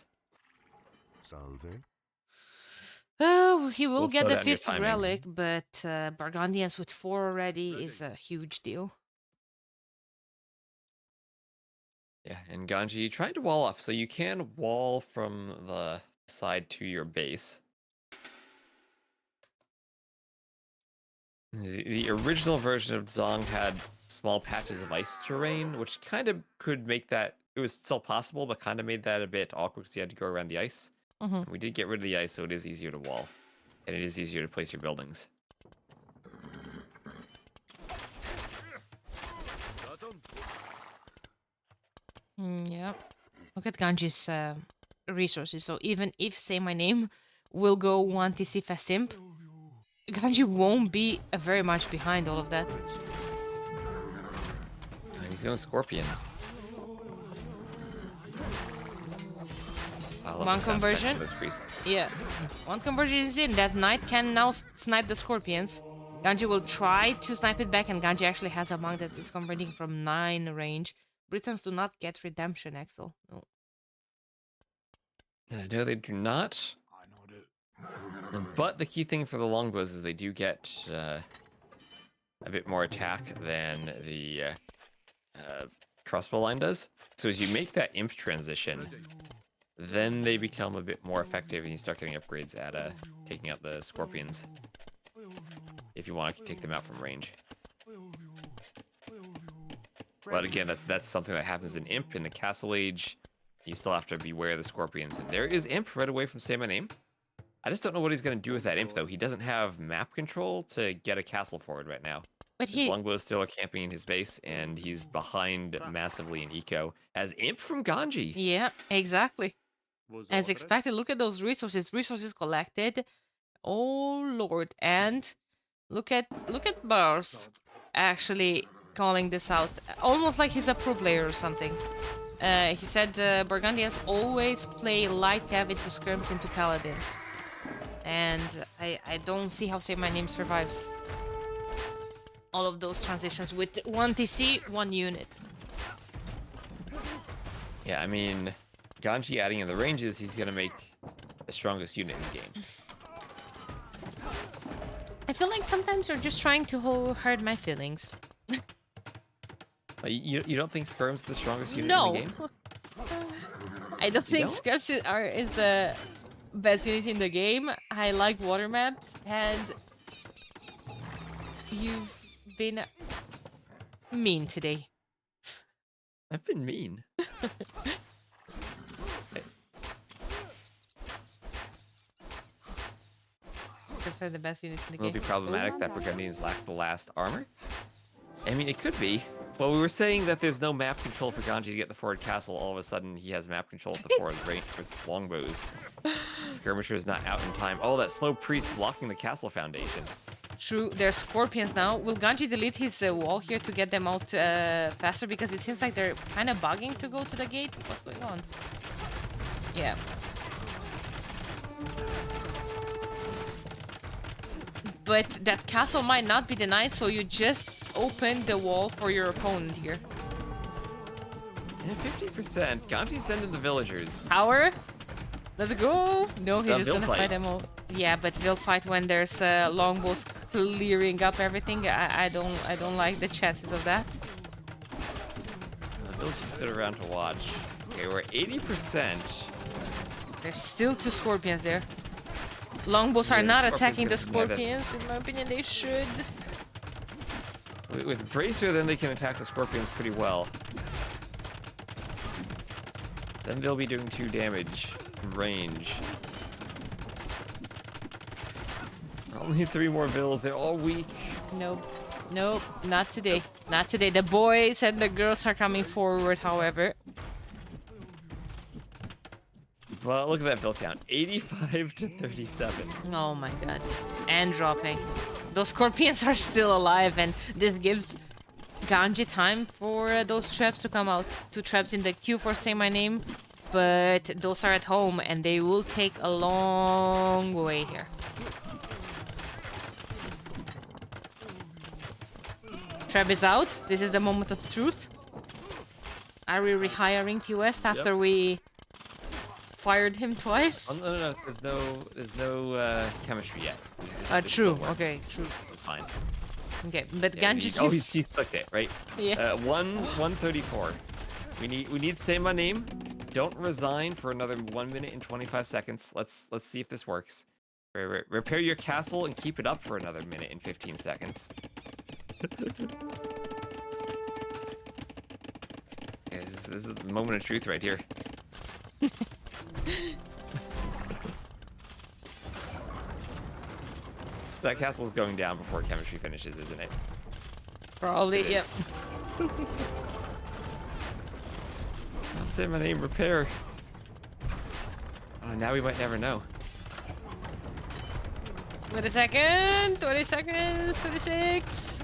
Salve. Oh, he will We'll get slow the down your 5th timing. relic, but Burgundians with 4 already is a huge deal. Yeah, and Ganji trying to wall off, so you can wall from the side to your base. The original version of Zong had small patches of ice terrain, which kind of could make that, it was still possible, but kind of made that a bit awkward because you had to go around the ice. Mm-hmm. We did get rid of the ice, so it is easier to wall. And it is easier to place your buildings. Yeah. Look at Ganji's resources. So even if Say My Name will go 1 TC fast imp, Ganji won't be very much behind all of that. He's going scorpions. I love the One sound effects conversion. of those priests. Yeah. 1 conversion is in. That knight can now snipe the scorpions. Ganji will try to snipe it back, and Ganji actually has a monk that is converting from 9 range. Britons do not get redemption, Axel. No. No, they do not. But the key thing for the longbows is they do get a bit more attack than the crossbow line does. So as you make that imp transition, then they become a bit more effective and you start getting upgrades at taking out the scorpions. If you want to take them out from range. But again, that's something that happens in imp in the castle age. You still have to beware of the scorpions. And there is imp right away from Say My Name. I just don't know what he's going to do with that imp, though. He doesn't have map control to get a castle forward right now. But His longbows still are camping in his base, and he's behind massively in eco. As imp from Ganji. Yeah, exactly. As expected, look at those resources. Resources collected. Oh lord. And look at Bars actually calling this out. Almost like he's a pro player or something. He said Burgundians always play light cav into skirms into paladins. And I don't see how Say My Name survives all of those transitions with 1 TC, 1 unit. Yeah, I mean, Ganji adding in the ranges, he's going to make the strongest unit in the game. I feel like sometimes you're just trying to hurt my feelings. You don't think Skirm's the strongest unit No. in the game? I don't think don't? Scraps is the best unit in the game. I like water maps, and you've been mean today. I've been mean. Scraps are the best unit in the Will it game. be problematic that Burgundians lack the last armor? I mean, it could be. Well, we were saying that there's no map control for Ganji to get the forward castle. All of a sudden, he has map control at the forward range with longbows. Skirmisher is not out in time. Oh, that slow priest blocking the castle foundation. True, there's scorpions now. Will Ganji delete his wall here to get them out faster? Because it seems like they're kind of bugging to go to the gate. What's going on? Yeah. But that castle might not be denied, so you just open the wall for your opponent here. And 50%. Ganji's sending the villagers. Power? Let's go. No, he's just they'll gonna fight. fight them all. Yeah, but they'll fight when there's longbows clearing up everything. I don't like the chances of that. The villagers stood around to watch. Okay, we're 80%. There's still 2 scorpions there. Longbows are Yeah, not the attacking the scorpions gonna scorpions. In my opinion, they should. With Bracer, then they can attack the scorpions pretty well. Then they'll be doing 2 damage from range. Only 3 more vills. They're all weak. Nope. Nope. Not today. Not today. The boys and the girls are coming forward, however. Well, look at that bill count. 85 to 37. Oh my god. And dropping. Those scorpions are still alive, and this gives Ganji time for those traps to come out. 2 traps in the queue for Say My Name, but those are at home, and they will take a long way here. Trap is out. This is the moment of truth. Are we rehiring T West after we fired him twice? Oh, no. There's no chemistry yet. This True. still works. Okay, true. This is fine. Okay, but Yeah, Ganji oh, seems... he's clicked it, right? Yeah. 134. We need Say My Name. Don't resign for another 1 minute and 25 seconds. Let's see if this works. Repair your castle and keep it up for another minute and 15 seconds. Yeah, this is the moment of truth right here. That castle's going down before chemistry finishes, isn't it? Probably, It yep. is. I'll say my name, repair. Oh, now we might never know. 20 seconds, 20 seconds, 36.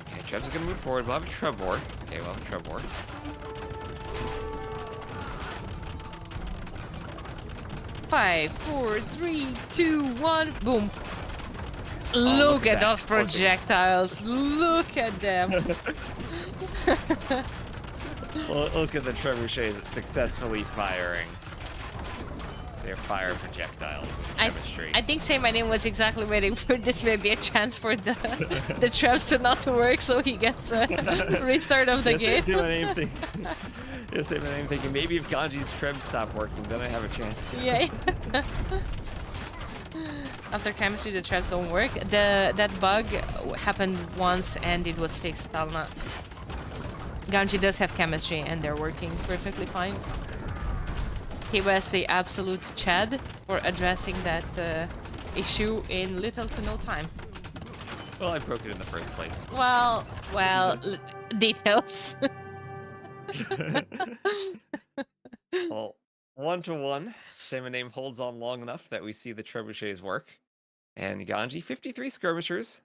Okay, Treb's gonna move forward. We'll have a Treb war. Okay, we'll have a Treb war. Five, four, three, two, one, boom. Oh, Look at that. those projectiles. Look at them. Well, look at the trebuchets successfully firing their fire projectiles with chemistry. I think Say My Name was exactly waiting for this maybe a chance for the traps to not work, so he gets a restart of the game. Say my name thing. Say my name thinking maybe if Ganji's Treb stop working, then I have a chance. Yeah. After chemistry, the traps don't work. That bug happened once and it was fixed. Talna. Ganji does have chemistry and they're working perfectly fine. He was the absolute Chad for addressing that issue in little to no time. Well, I broke it in the first place. Well, details. Well, 1-1. Say my name holds on long enough that we see the trebuchets work. And Ganji, 53 skirmishers.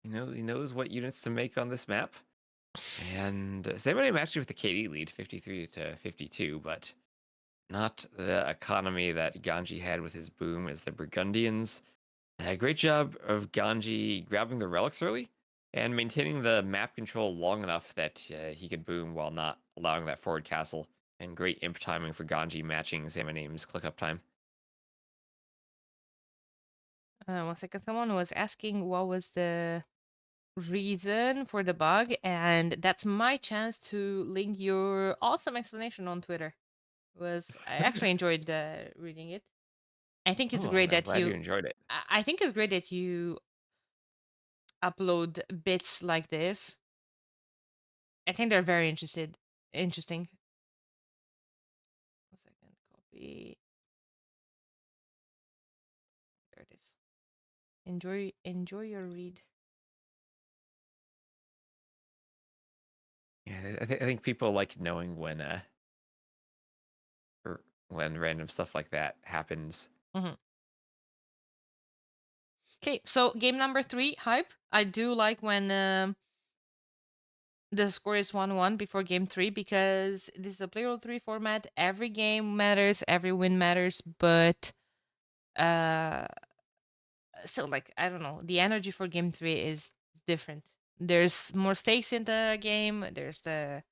You know, he knows what units to make on this map. And Say my name actually with the KD lead, 53 to 52, but not the economy that Ganji had with his boom as the Burgundians. Great job of Ganji grabbing the relics early and maintaining the map control long enough that he could boom while not allowing that forward castle. And great imp timing for Ganji matching Say My Name's click up time. 1 second. Someone was asking what was the reason for the bug, and that's my chance to link your awesome explanation on Twitter. I actually enjoyed reading it. I think it's great I'm that glad you enjoyed it. I think it's great that you upload bits like this. I think they're very interesting. 1 second, copy. There it is. Enjoy your read. Yeah, I think people like knowing when or when random stuff like that happens. Mhm. Okay, so game number 3, hype. I do like when the score is 1-1 before game 3 because this is a player 3 format. Every game matters, every win matters, but uh still, like, I don't know, the energy for game 3 is different. There's more stakes in the game. There's the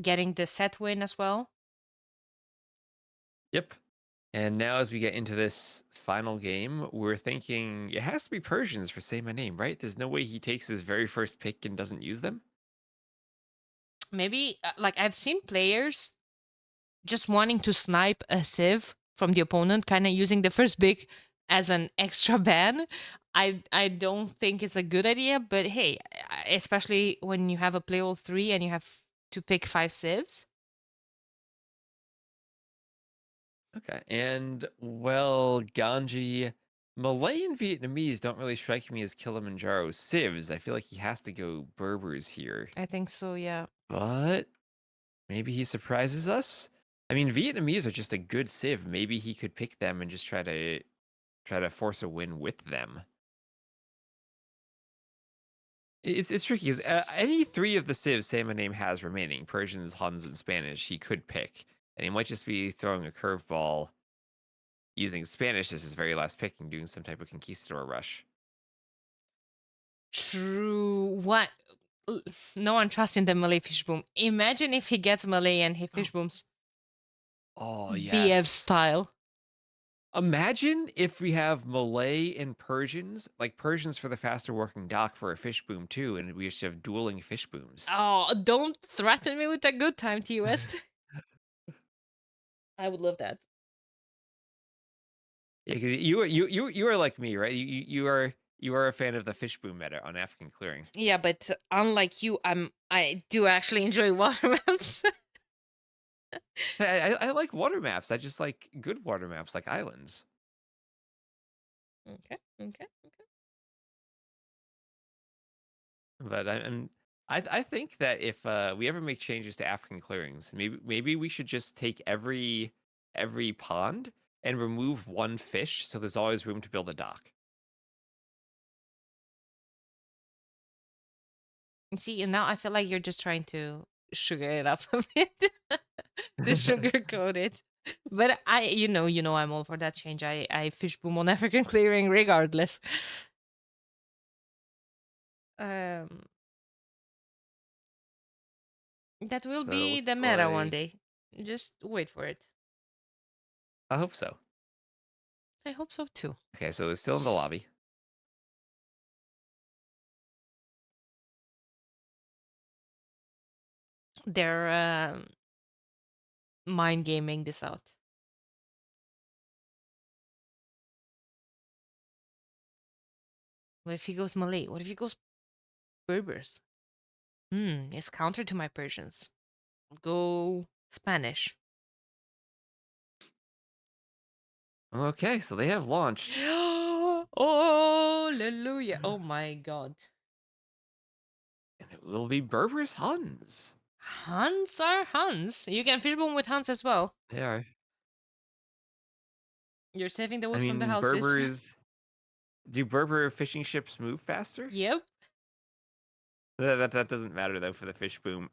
getting the set win as well. Yep. And now, as we get into this final game, we're thinking it has to be Persians for Say My Name, right? There's no way he takes his very first pick and doesn't use them. Maybe like I've seen players just wanting to snipe a sieve from the opponent, kind of using the first pick as an extra ban. I don't think it's a good idea, but hey, especially when you have a player 3 and you have to pick 5 sieves. Okay. And, well, Ganji, Malay and Vietnamese don't really strike me as Kilimanjaro civs. I feel like he has to go Berbers here. I think so, yeah. But maybe he surprises us. I mean, Vietnamese are just a good civ. Maybe he could pick them and just try to force a win with them. It's tricky because any three of the civs Say My Name has remaining, Persians, Huns, and Spanish, he could pick, and he might just be throwing a curveball using Spanish as his very last pick and doing some type of conquistador rush. True. What? No one trusts in the Malay fish boom. Imagine if he gets Malay and he fish booms Oh BF yes. style. Imagine if we have Malay and Persians, like Persians for the faster working dock for a fish boom too, and we just have dueling fish booms. Oh, don't threaten me with a good time, T West. I would love that. Yeah, because you are like me, right? You are a fan of the fish boom meta on African clearing. Yeah, but unlike you, I do actually enjoy water maps. I like water maps. I just like good water maps, like islands. Okay, okay. But I think that if we ever make changes to African clearings, maybe we should just take every pond and remove one fish, so there's always room to build a dock. See, and now I feel like you're just trying to sugar it up a bit, to sugarcoat it. But I'm all for that change. I fish boom on African clearing regardless. Um, that will So it be the looks meta one like day. Just wait for it. I hope so. I hope so too. Okay, so they're still in the lobby. They're mind gaming this out. What if he goes Malay? What if he goes Berbers? It's counter to my Persians. Go Spanish. Okay, so they have launched. Oh, hallelujah. Oh my god. And it will be Berber's Huns. Huns are Huns. You can fishbone with Huns as well. They are. You're saving the I wood from the mean, houses. Berbers. Do Berber fishing ships move faster? Yep. That doesn't matter though for the fish boom.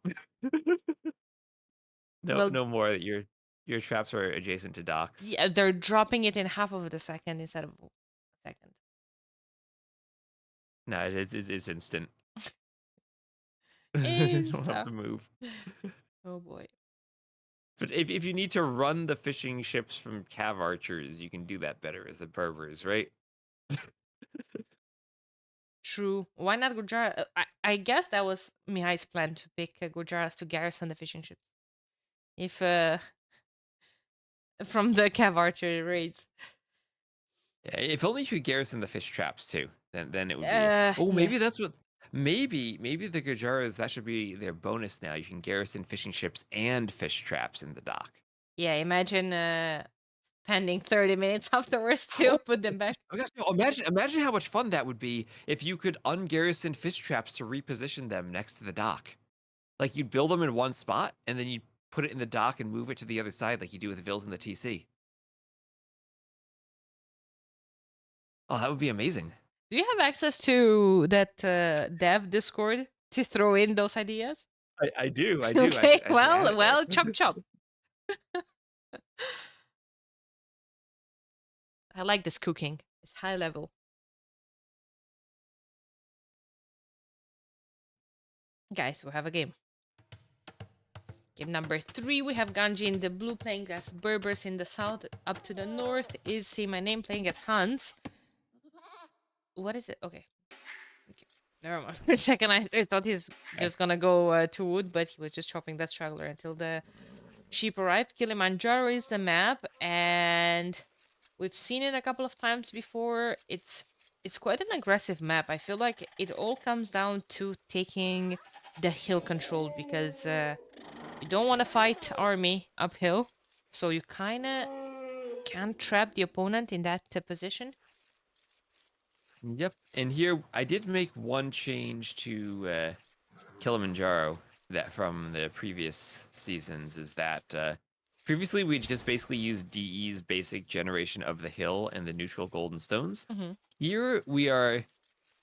No, Well, no more that your traps are adjacent to docks. yeah, they're dropping it in half of the second instead of a second. No, it's instant. You don't have Insta. to move. Oh boy. But if you need to run the fishing ships from cav archers, you can do that better as the Berbers, right? True. Why not Gujara? I guess that was Mihai's plan to pick Gujaras to garrison the fishing ships. If from the Cav Archer raids. Yeah, if only you could garrison the fish traps too. Then it would be. Oh, Yeah. maybe that's what. Maybe the Gujaras, that should be their bonus now. You can garrison fishing ships and fish traps in the dock. Yeah, imagine spending 30 minutes afterwards to Oh, put them back. oh gosh, no, imagine how much fun that would be if you could ungarrison fish traps to reposition them next to the dock. Like you'd build them in one spot and then you'd put it in the dock and move it to the other side like you do with the Vills in the TC. Oh, that would be amazing. Do you have access to that dev Discord to throw in those ideas? I do. I do. Okay, I should add well, it there. well, chop chop. I like this cooking. It's high level. Guys, we have a game. Game number 3, we have Ganji in the blue playing as Berbers in the south. Up to the north is Say My Name playing as Hans. What is it? Okay. Never mind. For a second, I thought he's just gonna go to wood, but he was just chopping that straggler until the sheep arrived. Kilimanjaro is the map, and we've seen it a couple of times before. It's quite an aggressive map. I feel like it all comes down to taking the hill control because you don't want to fight army uphill, so you kind of can trap the opponent in that position. Yep. And here I did make one change to Kilimanjaro that from the previous seasons is that previously we just basically used DE's basic generation of the hill and the neutral golden stones. Mhm. Here we are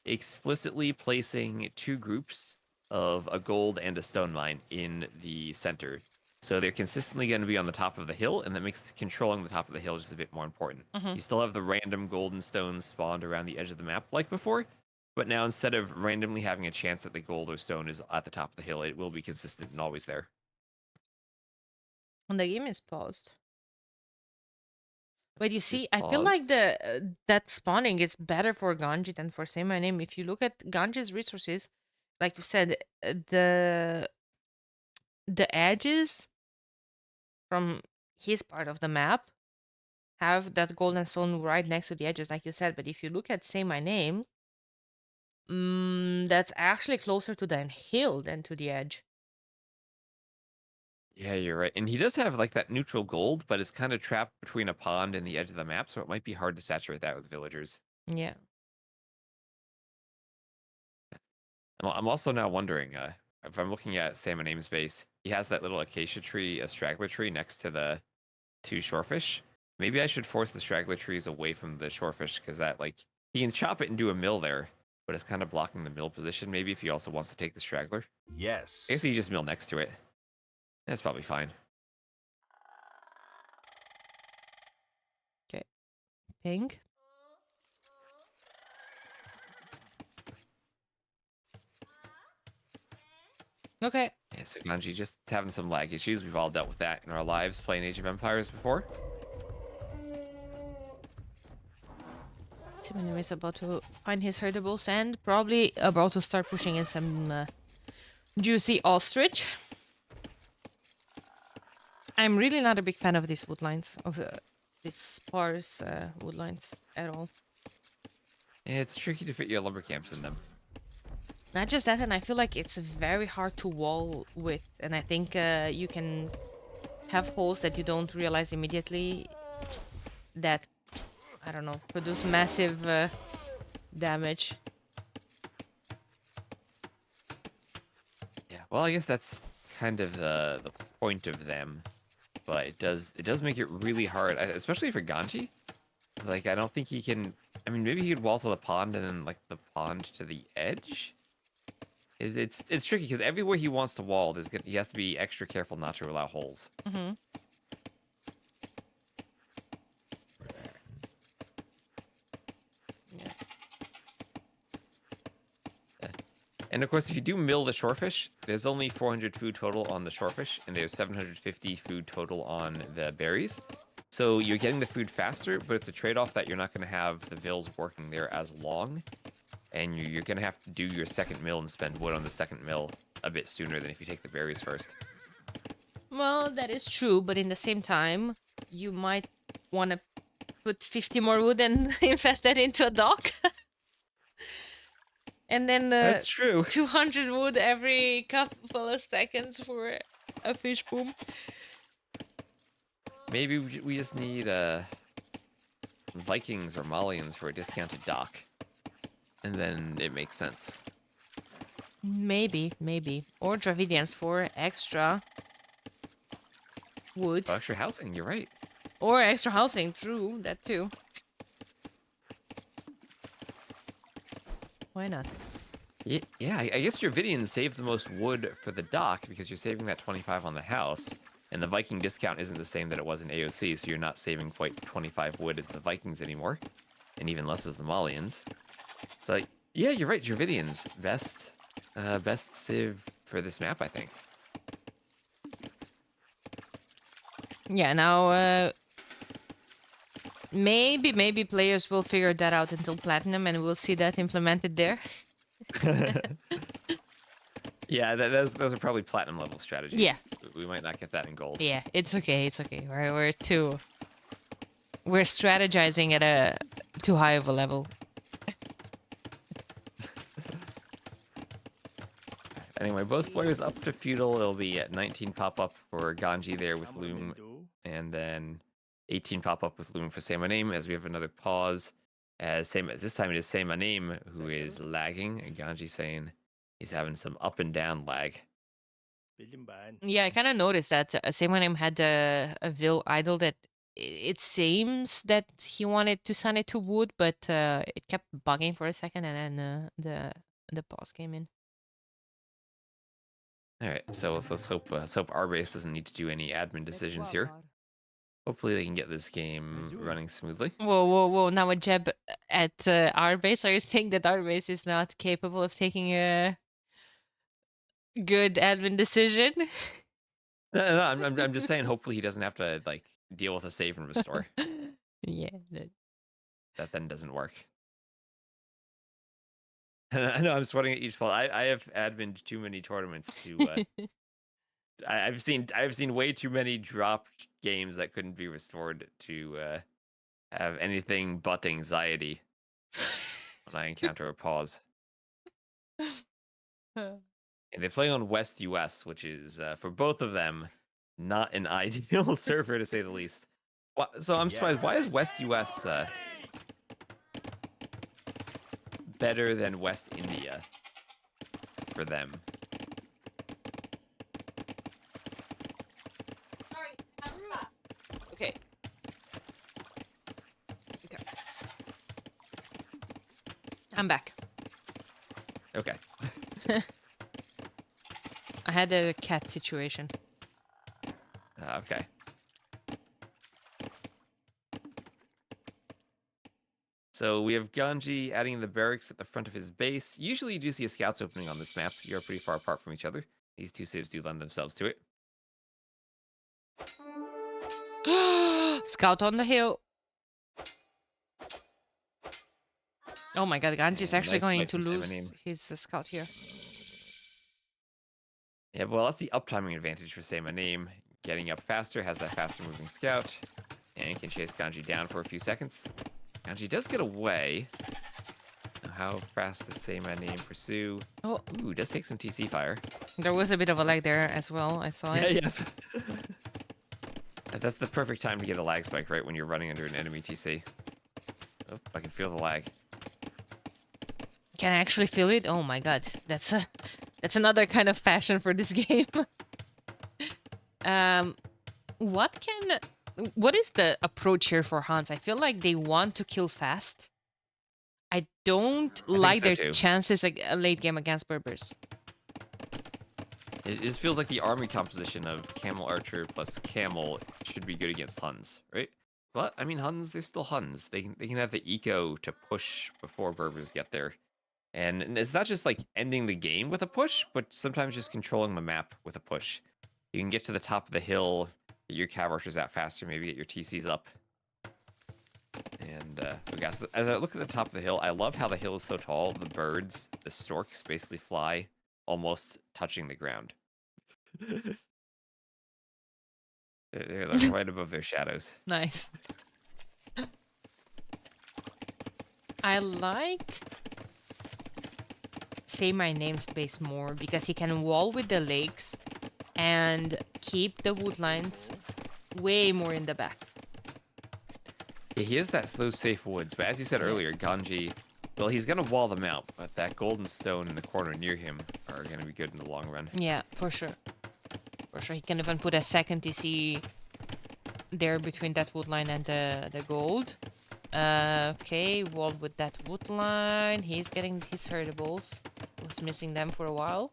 explicitly placing 2 groups of a gold and a stone mine in the center. So they're consistently going to be on the top of the hill, and that makes controlling the top of the hill just a bit more important. Mhm. You still have the random golden stones spawned around the edge of the map like before, but now instead of randomly having a chance that the gold or stone is at the top of the hill, it will be consistent and always there. And the game is paused. But you Is see, I feel paused. like the that spawning is better for Ganji than for Say My Name. If you look at Ganji's resources, like you said, the edges from his part of the map have that golden stone right next to the edges, like you said. But if you look at Say My Name, that's actually closer to the hill than to the edge. Yeah, you're right. And he does have like that neutral gold, but it's kind of trapped between a pond and the edge of the map, so it might be hard to saturate that with villagers. Yeah. I'm also now wondering if I'm looking at Say My Name's base, he has that little acacia tree, a straggler tree next to the 2 shorefish. Maybe I should force the straggler trees away from the shorefish because that, like, he can chop it and do a mill there, but it's kind of blocking the mill position. Maybe if he also wants to take the straggler. Yes. I guess he just mill next to it. That's probably fine. Okay. Ping. Okay. Yeah, so Ganji just having some lag issues. We've all dealt with that in our lives playing Age of Empires before. Simon is about to find his herdables and probably about to start pushing in some juicy ostrich. I'm really not a big fan of these woodlines, of these sparse woodlines at all. It's tricky to fit your lumber camps in them. Not just that, and I feel like it's very hard to wall with, and I think you can have holes that you don't realize immediately that, I don't know, produce massive damage. Yeah, well, I guess that's kind of the point of them, but it does make it really hard, especially for Ganji. Like, I don't think he can. I mean, maybe he could wall to the pond and then like the pond to the edge. It's tricky because everywhere he wants to wall, he has to be extra careful not to allow holes. Mm-hmm. Yeah. And of course, if you do mill the shorefish, there's only 400 food total on the shorefish, and there's 750 food total on the berries. So you're getting the food faster, but it's a trade-off that you're not going to have the vills working there as long, and you're going to have to do your second mill and spend wood on the second mill a bit sooner than if you take the berries first. Well, that is true, but in the same time, you might want to put 50 more wood and invest that into a dock. And then That's true. 200 wood every couple of seconds for a fish boom. Maybe we just need Vikings or Malians for a discounted dock, and then it makes sense. Maybe. Or Dravidians for extra wood. Oh, extra housing, you're right. Or extra housing, true, that too. Why not? Yeah, I guess Dravidians save the most wood for the dock because you're saving that 25 on the house, and the Viking discount isn't the same that it was in AOC, so you're not saving quite 25 wood as the Vikings anymore, and even less as the Malians. So, yeah, you're right, Dravidians, best civ for this map, I think. Yeah, now maybe players will figure that out until Platinum and we'll see that implemented there. Yeah, those are probably platinum level strategies. Yeah. We might not get that in gold. Yeah, it's okay, it's okay. We're strategizing at a too high of a level. Anyway, both players up to feudal. It'll be at 19 pop up for Ganji there with Loom, and then 18 pop up with Loom for saymyname. As we have another pause, this time it is saymyname who is lagging, and Ganji saying he's having some up and down lag. Yeah, I kind of noticed that saymyname had a Vil idle that it seems that he wanted to send it to wood, but it kept bugging for a second, and then the pause came in. All right, so let's hope our base doesn't need to do any admin decisions here. Hopefully they can get this game running smoothly. Whoa! Now a jab at our base. Are you saying that our base is not capable of taking a good admin decision? No, I'm just saying. Hopefully he doesn't have to like deal with a save and restore. Yeah, that then doesn't work. I know I'm sweating at each fall. I have admin too many tournaments to. I've seen way too many dropped games that couldn't be restored to have anything but anxiety when I encounter a pause. And they play on West US, which is for both of them not an ideal server to say the least. So I'm surprised. Why is West US better than West India for them? Okay. I'm back. Okay. I had a cat situation. Okay. So we have Ganji adding the barracks at the front of his base. Usually you do see a scouts opening on this map. You're pretty far apart from each other. These two civs do lend themselves to it. Scout on the hill. Oh my god, Ganji's actually nice going fight to from lose saymyname. his scout here. Yeah, well, that's the uptiming advantage for saymyname. Getting up faster, has that faster moving scout, and can chase Ganji down for a few seconds. Ganji does get away. Now, how fast does saymyname pursue? Oh, Ooh, does take some TC fire. there was a bit of a lag there as well. I saw it. Yeah. That's the perfect time to get a lag spike, right? When you're running under an enemy TC. Oh, I can feel the lag. Can I actually feel it? Oh my god, that's another kind of fashion for this game. What is the approach here for Hans? I feel like they want to kill fast. I don't like so their too. chances late game against Berbers. It just feels like the army composition of Camel Archer plus Camel should be good against Huns, right? But I mean, Huns, they're still Huns. They can have the eco to push before Berbers get there. And it's not just like ending the game with a push, but sometimes just controlling the map with a push. You can get to the top of the hill, get your cav archers out faster, maybe get your TCs up. And as I look at the top of the hill, I love how the hill is so tall. The birds, the storks, basically fly almost touching the ground. They're like right above their shadows. Nice. I like saymyname space more because he can wall with the lakes and keep the wood lines way more in the back. Yeah, he has those safe woods, but as you said earlier, Ganji, well, he's gonna wall them out, but that golden stone in the corner near him are gonna be good in the long run. Yeah, for sure. For sure, he can even put a second TC there between that wood line and the gold. Okay, walled with that wood line. He's getting his herdables. Was missing them for a while.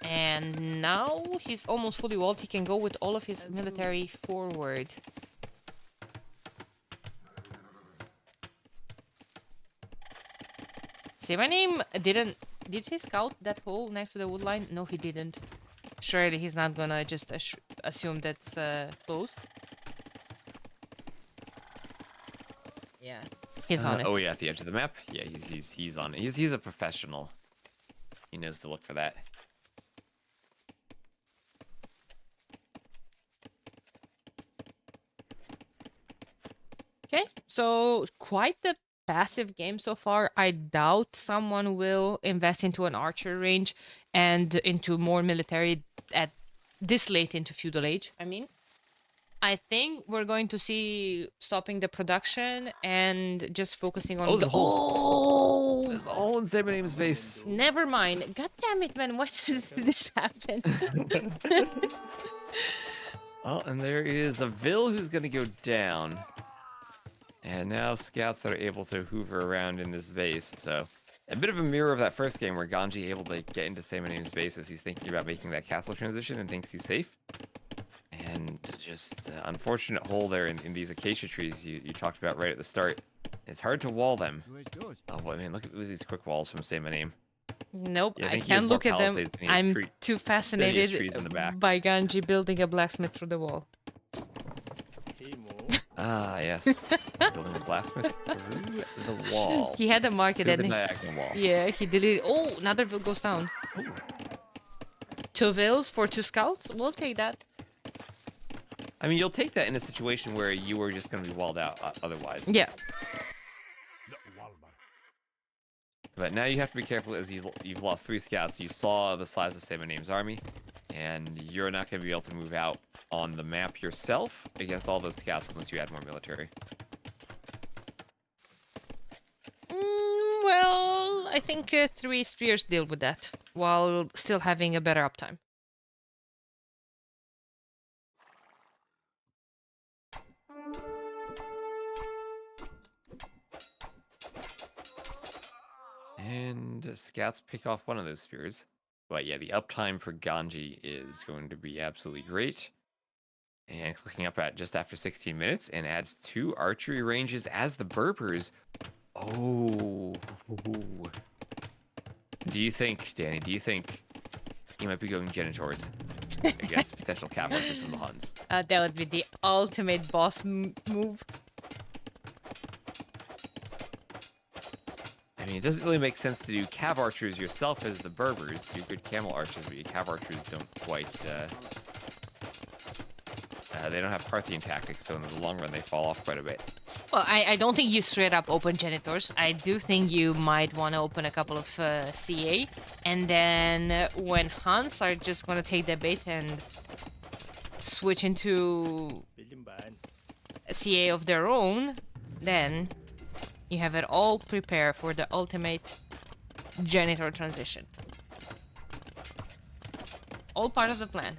And now he's almost fully walled. He can go with all of his military forward. saymyname didn't... Did he scout that hole next to the wood line? No, he didn't. Surely he's not gonna just assume that's closed. Yeah, he's on it. Oh yeah, at the edge of the map. Yeah, he's on it. He's a professional. He knows to look for that. Okay, so quite the passive game so far. I doubt someone will invest into an archer range and into more military at this late into feudal age. I think we're going to see stopping the production and just focusing on Oh, there's a hole. Oh, There's a hole in saymyname's base. never mind. God damn it, man! Why did this happen? Oh, and there is the Vil who's gonna go down. And now scouts that are able to hoover around in this base. So a bit of a mirror of that first game where Ganji able to get into saymyname's base as he's thinking about making that castle transition and thinks he's safe. And just unfortunate hole there in these acacia trees you talked about right at the start. It's hard to wall them. Oh, boy, man, look at these quick walls from saymyname. Nope, Yeah, I I think he has can't more look at them. palisades than he has I'm tree- too trees fascinated in the back. by Ganji building a blacksmith through the wall. Ah, yes. Building a blacksmith through the wall. He had a market Through the and diagonal wall. yeah, he deleted. Oh, another Vil goes down. 2 Vils for 2 scouts. We'll take that. I mean, you'll take that in a situation where you were just going to be walled out otherwise. Yeah. But now you have to be careful as you've lost 3 scouts. You saw the size of saymyname's army, and you're not going to be able to move out on the map yourself against all those scouts unless you add more military. Well, I think 3 spears deal with that while still having a better uptime. And scouts pick off one of those spears. But yeah, the uptime for Ganji is going to be absolutely great. And clicking up at just after 16 minutes and adds 2 archery ranges as the Berbers. Oh. Do you think, Danny, he might be going Genitors against potential cavalry from the Huns? That would be the ultimate boss move. I mean, it doesn't really make sense to do cav archers yourself as the Berbers. You're good camel archers, but your cav archers don't quite, they don't have Parthian tactics, so in the long run they fall off quite a bit. Well, I don't think you straight up open Genitors. I do think you might want to open a couple of CA, and then when Huns are just going to take the bait and switch into CA of their own, then you have it all prepared for the ultimate Genitor transition. All part of the plan.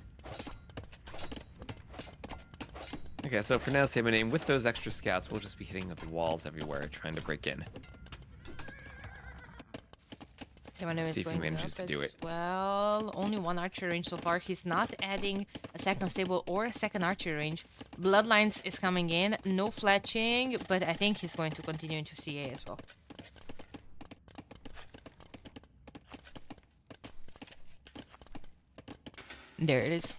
Okay, so for now, saymyname, with those extra scouts, we'll just be hitting the walls everywhere, trying to break in. saymyname is See if he going manages up to do as it. well. Only 1 archer range so far. He's not adding a second stable or a second archer range. Bloodlines is coming in. No fletching, but I think he's going to continue into CA as well. There it is.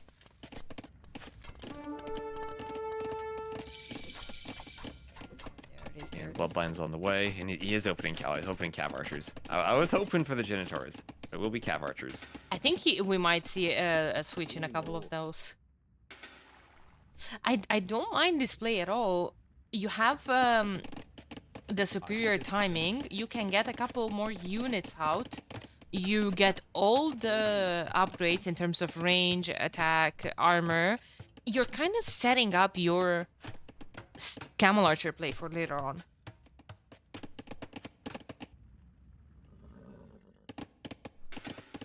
And Bloodline's on the way, and he is opening cav archers. I was hoping for the Genitors, but we'll be cav archers. I think we might see a switch in a couple of those. I don't mind this play at all. You have the superior timing. You can get a couple more units out. You get all the upgrades in terms of range, attack, armor. You're kind of setting up your camel archer play for later on.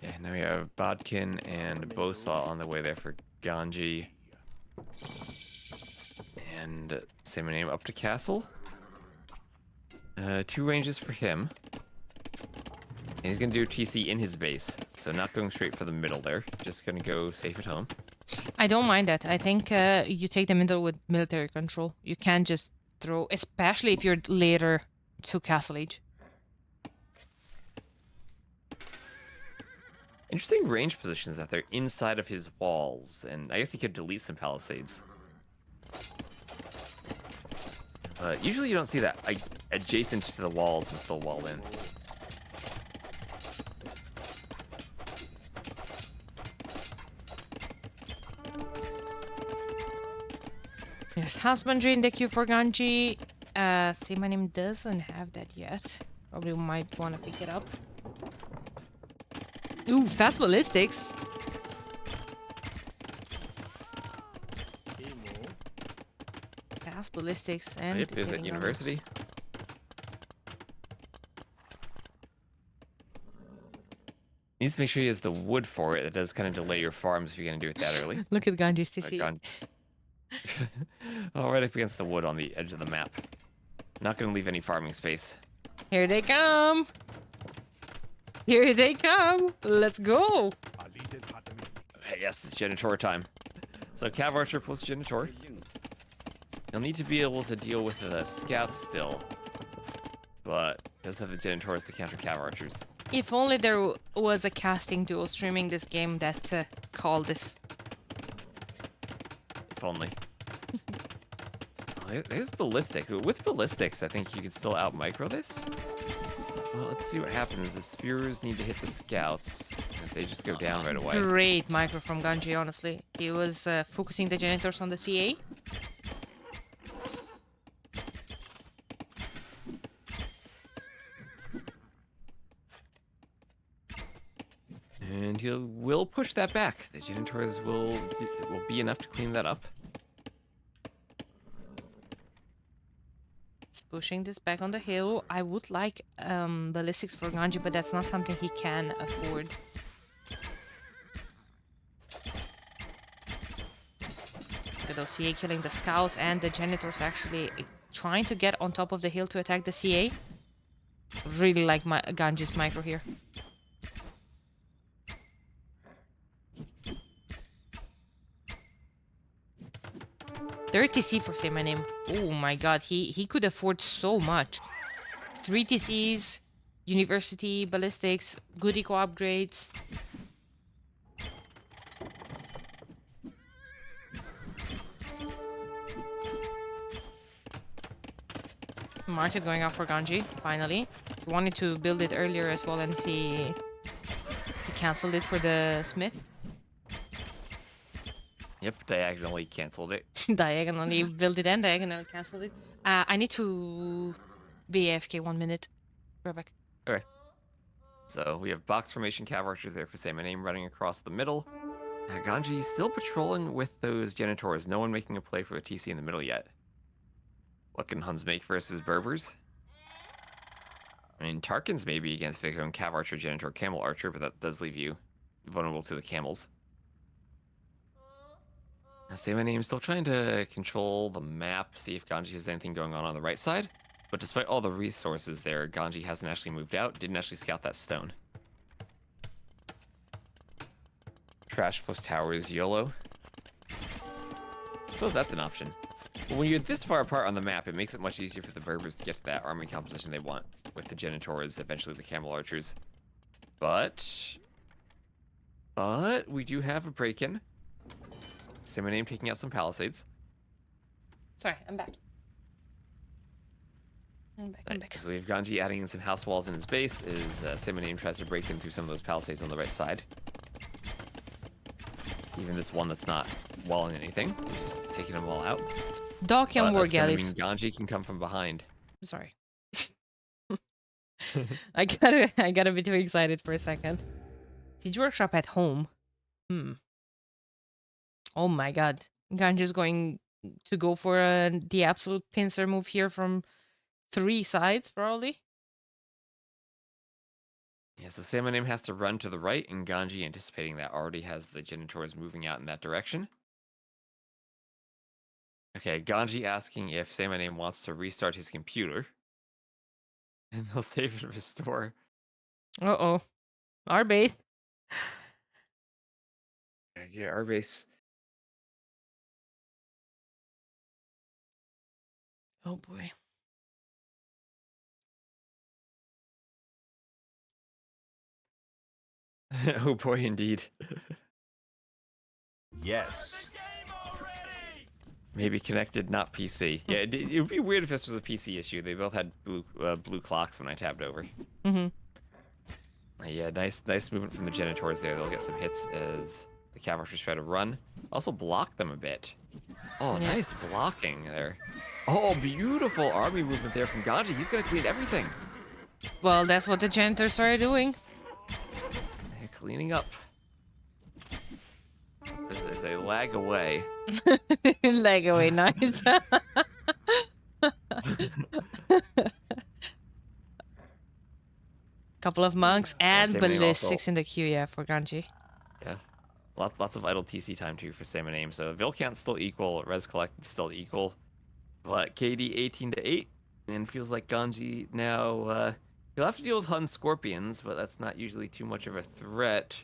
Yeah, now we have Bodkin and Bosa on the way there for Ganji. And saymyname up to castle. 2 ranges for him. And he's going to do TC in his base. So not going straight for the middle there. Just going to go safe at home. I don't mind that. I think you take the middle with military control. You can't just throw, especially if you're later to Castle Age. Interesting range positions that they're inside of his walls. And I guess he could delete some palisades. Usually you don't see that adjacent to the walls and still walled in. There's husbandry in the queue for Ganji. Saymyname doesn't have that yet. Probably might want to pick it up. Ooh, fast ballistics. Fast ballistics and Yep, is at getting university. Needs to make sure he has the wood for it. It does kind of delay your farms if you're going to do it that early. Look at Ganji's TC. Oh, right up against the wood on the edge of the map. Not going to leave any farming space. Here they come. Here they come. Let's go. Hey, yes, it's Genitor time. So Cav Archer plus Genitor. He'll need to be able to deal with the scouts still. But does have the Genitors to counter Cav Archers. If only there was a casting duo streaming this game that called this. If only. There's ballistics. With ballistics, I think you can still out micro this. Well, let's see what happens. The spears need to hit the scouts. If they just go down right away. Great micro from Ganji, honestly. He was focusing the Genitors on the CA. And he will push that back. The Genitors will be enough to clean that up. He's pushing this back on the hill. I would like ballistics for Ganji, but that's not something he can afford. Little CA killing the scouts and the Genitors actually trying to get on top of the hill to attack the CA. Really like Ganji's micro here. TC for saymyname. Oh my god, he could afford so much. 3 TCs, university, ballistics, good eco upgrades. Market going out for Ganji, finally. He wanted to build it earlier as well and he cancelled it for the smith. Yep, diagonally canceled it. Diagonally built it and diagonally cancelled it. I need to be AFK 1 minute. Right back. Okay. So we have box formation Cav Archers there for saymyname running across the middle. Ganji still patrolling with those Genitors. No one making a play for a TC in the middle yet. What can Huns make versus Berbers? I mean, Tarkins maybe against Vico and Cav Archer, Genitor, Camel Archer, but that does leave you vulnerable to the camels. Saymyname still trying to control the map, see if Ganji has anything going on the right side. But despite all the resources there, Ganji hasn't actually moved out, didn't actually scout that stone. Trash plus towers, YOLO. I suppose that's an option. But when you're this far apart on the map, it makes it much easier for the Berbers to get to that army composition they want, with the Genitors, eventually the Camel Archers. But we do have a break-in. Saymyname taking out some palisades. Sorry, I'm back. I'm back. So we have Ganji adding in some house walls in his base as Saymyname tries to break in through some of those palisades on the right side. Even this one that's not walling anything, he's just taking them all out. Dock and war galleys. Mean Ganji can come from behind. Sorry. I gotta be too excited for a second. Siege workshop at home. Oh my god. Ganji's going to go for the absolute pincer move here from 3 sides, probably. Yeah, so Saymyname has to run to the right, and Ganji, anticipating that, already has the Genitors moving out in that direction. Okay, Ganji asking if Saymyname wants to restart his computer. And they'll save it and restore. Uh-oh. Our base. Yeah, our base. Oh boy. Oh boy, indeed. Yes. Maybe connected, not PC. Yeah, it would be weird if this was a PC issue. They both had blue clocks when I tabbed over. Mm-hmm. Yeah, nice movement from the Genitors there. They'll get some hits as the Cavalry try to run. Also block them a bit. Oh, Yeah. nice blocking there. Oh, beautiful army movement there from Ganji. He's gonna clean everything. Well, that's what the janitors are doing. They're cleaning up. As they lag away. Leg away, nice. Couple of monks and same name also. ballistics in the queue, yeah, for Ganji. Yeah. Lots of idle TC time too for saymyname. So Vilcant's still equal, Res Collected still equal. But KD 18 to 8. And feels like Ganji now he'll have to deal with Hun Scorpions, but that's not usually too much of a threat.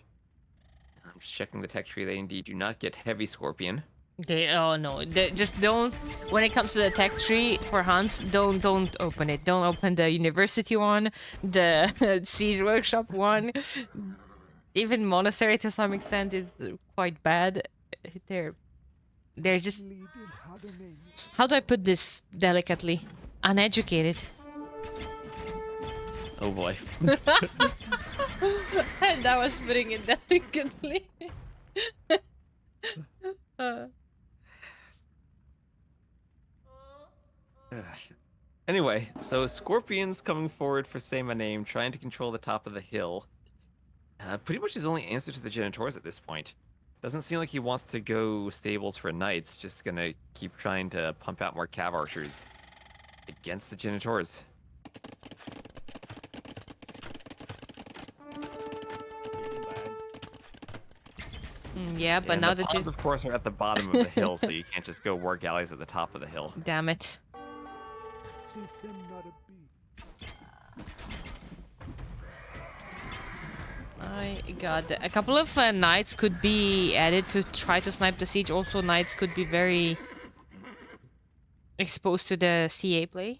I'm just checking the tech tree. They indeed do not get heavy Scorpion. Oh no, just don't. When it comes to the tech tree for hunts, don't open it. Don't open the university one, the siege workshop one. Even monastery to some extent is quite bad. They're just. How do I put this delicately? Uneducated. Oh boy. That was putting it delicately. Anyway, so Scorpions coming forward for saymyname, trying to control the top of the hill. Pretty much his only answer to the Genitors at this point. Doesn't seem like he wants to go stables for knights, just gonna keep trying to pump out more cav archers against the Genitors. Yeah, but And now the pods, of course, are at the bottom of the hill, so you can't just go war galleys at the top of the hill. Damn it. My god, a couple of knights could be added to try to snipe the siege. Also, knights could be very exposed to the CA play.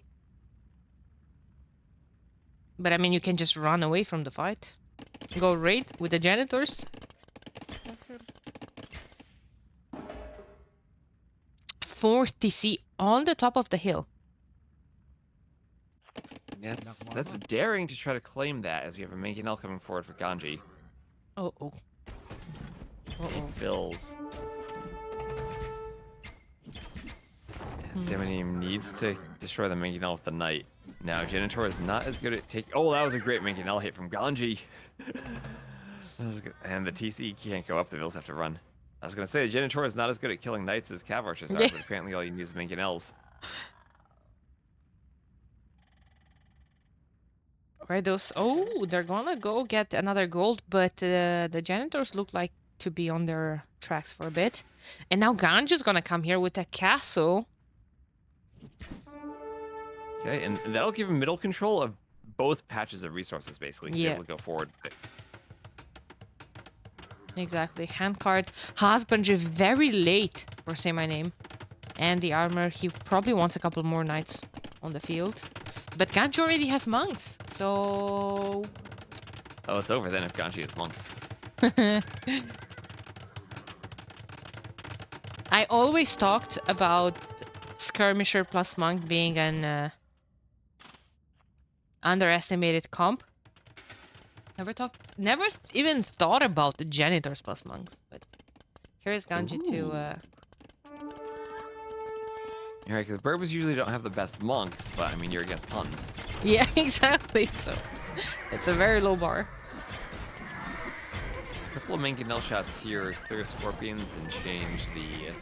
But I mean, you can just run away from the fight. Go raid with the janitors. 40C on the top of the hill. That's daring to try to claim that, as we have a Mangonel coming forward for Ganji. Uh-oh. Uh-oh. Fills. And saymyname needs to destroy the Mangonel with the Knight. Now, Genitor is not as good at taking... Oh, that was a great Mangonel hit from Ganji. And the TC can't go up, the Vils have to run. I was going to say, the Genitor is not as good at killing Knights as Cav Archers are, but apparently all you need is Mangonels. Where those? Oh, they're gonna go get another gold, but the janitors look like to be on their tracks for a bit. And now Ganji's gonna come here with a castle. Okay, and that'll give him middle control of both patches of resources, basically. He'll be able to go forward. Exactly. Handcart. Husbandry very late for saymyname. And the armor, he probably wants a couple more knights on the field. But Ganji already has monks, so... Oh, it's over then if Ganji has monks. I always talked about skirmisher plus monk being an underestimated comp. Never even thought about the janitors plus monks. But here's Ganji to... You're right, because Burbs usually don't have the best monks, but I mean, you're against Huns. Yeah, exactly. So it's a very low bar. A couple of Mangonel shots here, clear Scorpions, and change the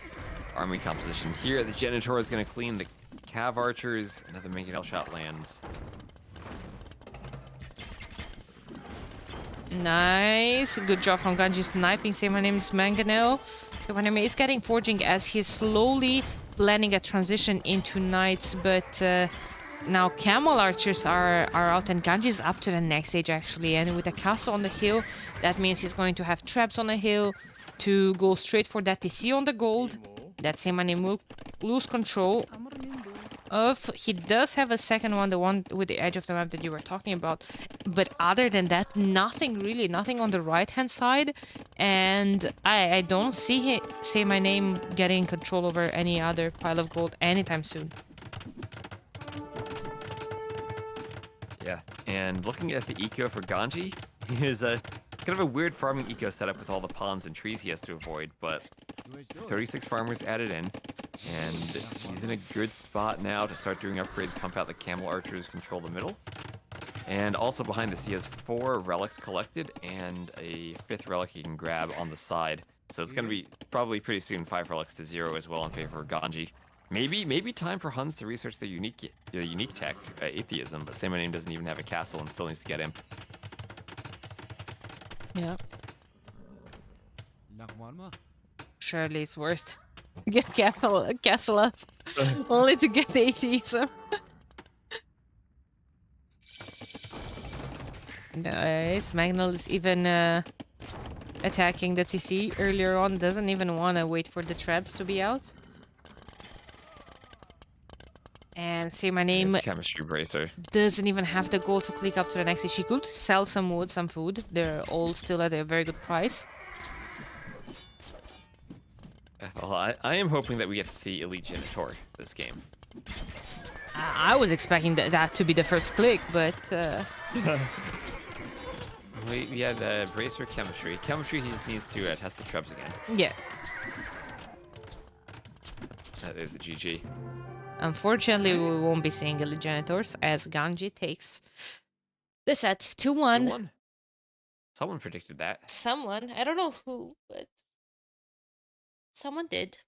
army composition. Here, the Genitor is going to clean the Cav Archers. Another Mangonel shot lands. Nice. Good job from Ganji sniping. Say my name is Mangonel. Mangonel is getting forging as he's slowly planning a transition into knights, but Now camel archers are out, and Ganji's up to the next stage actually, and with a castle on the hill, that means he's going to have traps on the hill to go straight for that TC on the gold. That saymyname will lose control of. He does have a second one, the one with the edge of the map that you were talking about, but other than that, nothing really, nothing on the right hand side, and I don't see saymyname getting control over any other pile of gold anytime soon. Yeah, and looking at the eco for Ganji, he is a kind of a weird farming eco setup with all the ponds and trees he has to avoid, but 36 farmers added in, and he's in a good spot now to start doing upgrades, pump out the camel archers, control the middle. And also behind this, he has 4 relics collected and a 5th relic he can grab on the side. So it's going to be probably pretty soon 5 relics to 0 as well in favor of Ganji. Maybe time for Huns to research the unique tech, atheism, but saymyname doesn't even have a castle and still needs to get him. Yeah. Surely it's worth get castle up only to get the atheism. Nice. Magnol is even attacking the TC earlier on. Doesn't even want to wait for the traps to be out. And saymyname Chemistry bracer doesn't even have the gold to click up to the next. She could sell some wood, some food. They're all still at a very good price. Well, I am hoping that we get to see Elite Genitor this game. I was expecting that to be the first click, but We had bracer chemistry. Chemistry, he just needs to test the traps again. yeah. There's the GG. Unfortunately, we won't be seeing Elite Genitors as Ganji takes the set 2-1. 2-1. Someone predicted that. Someone, I don't know who, but someone did.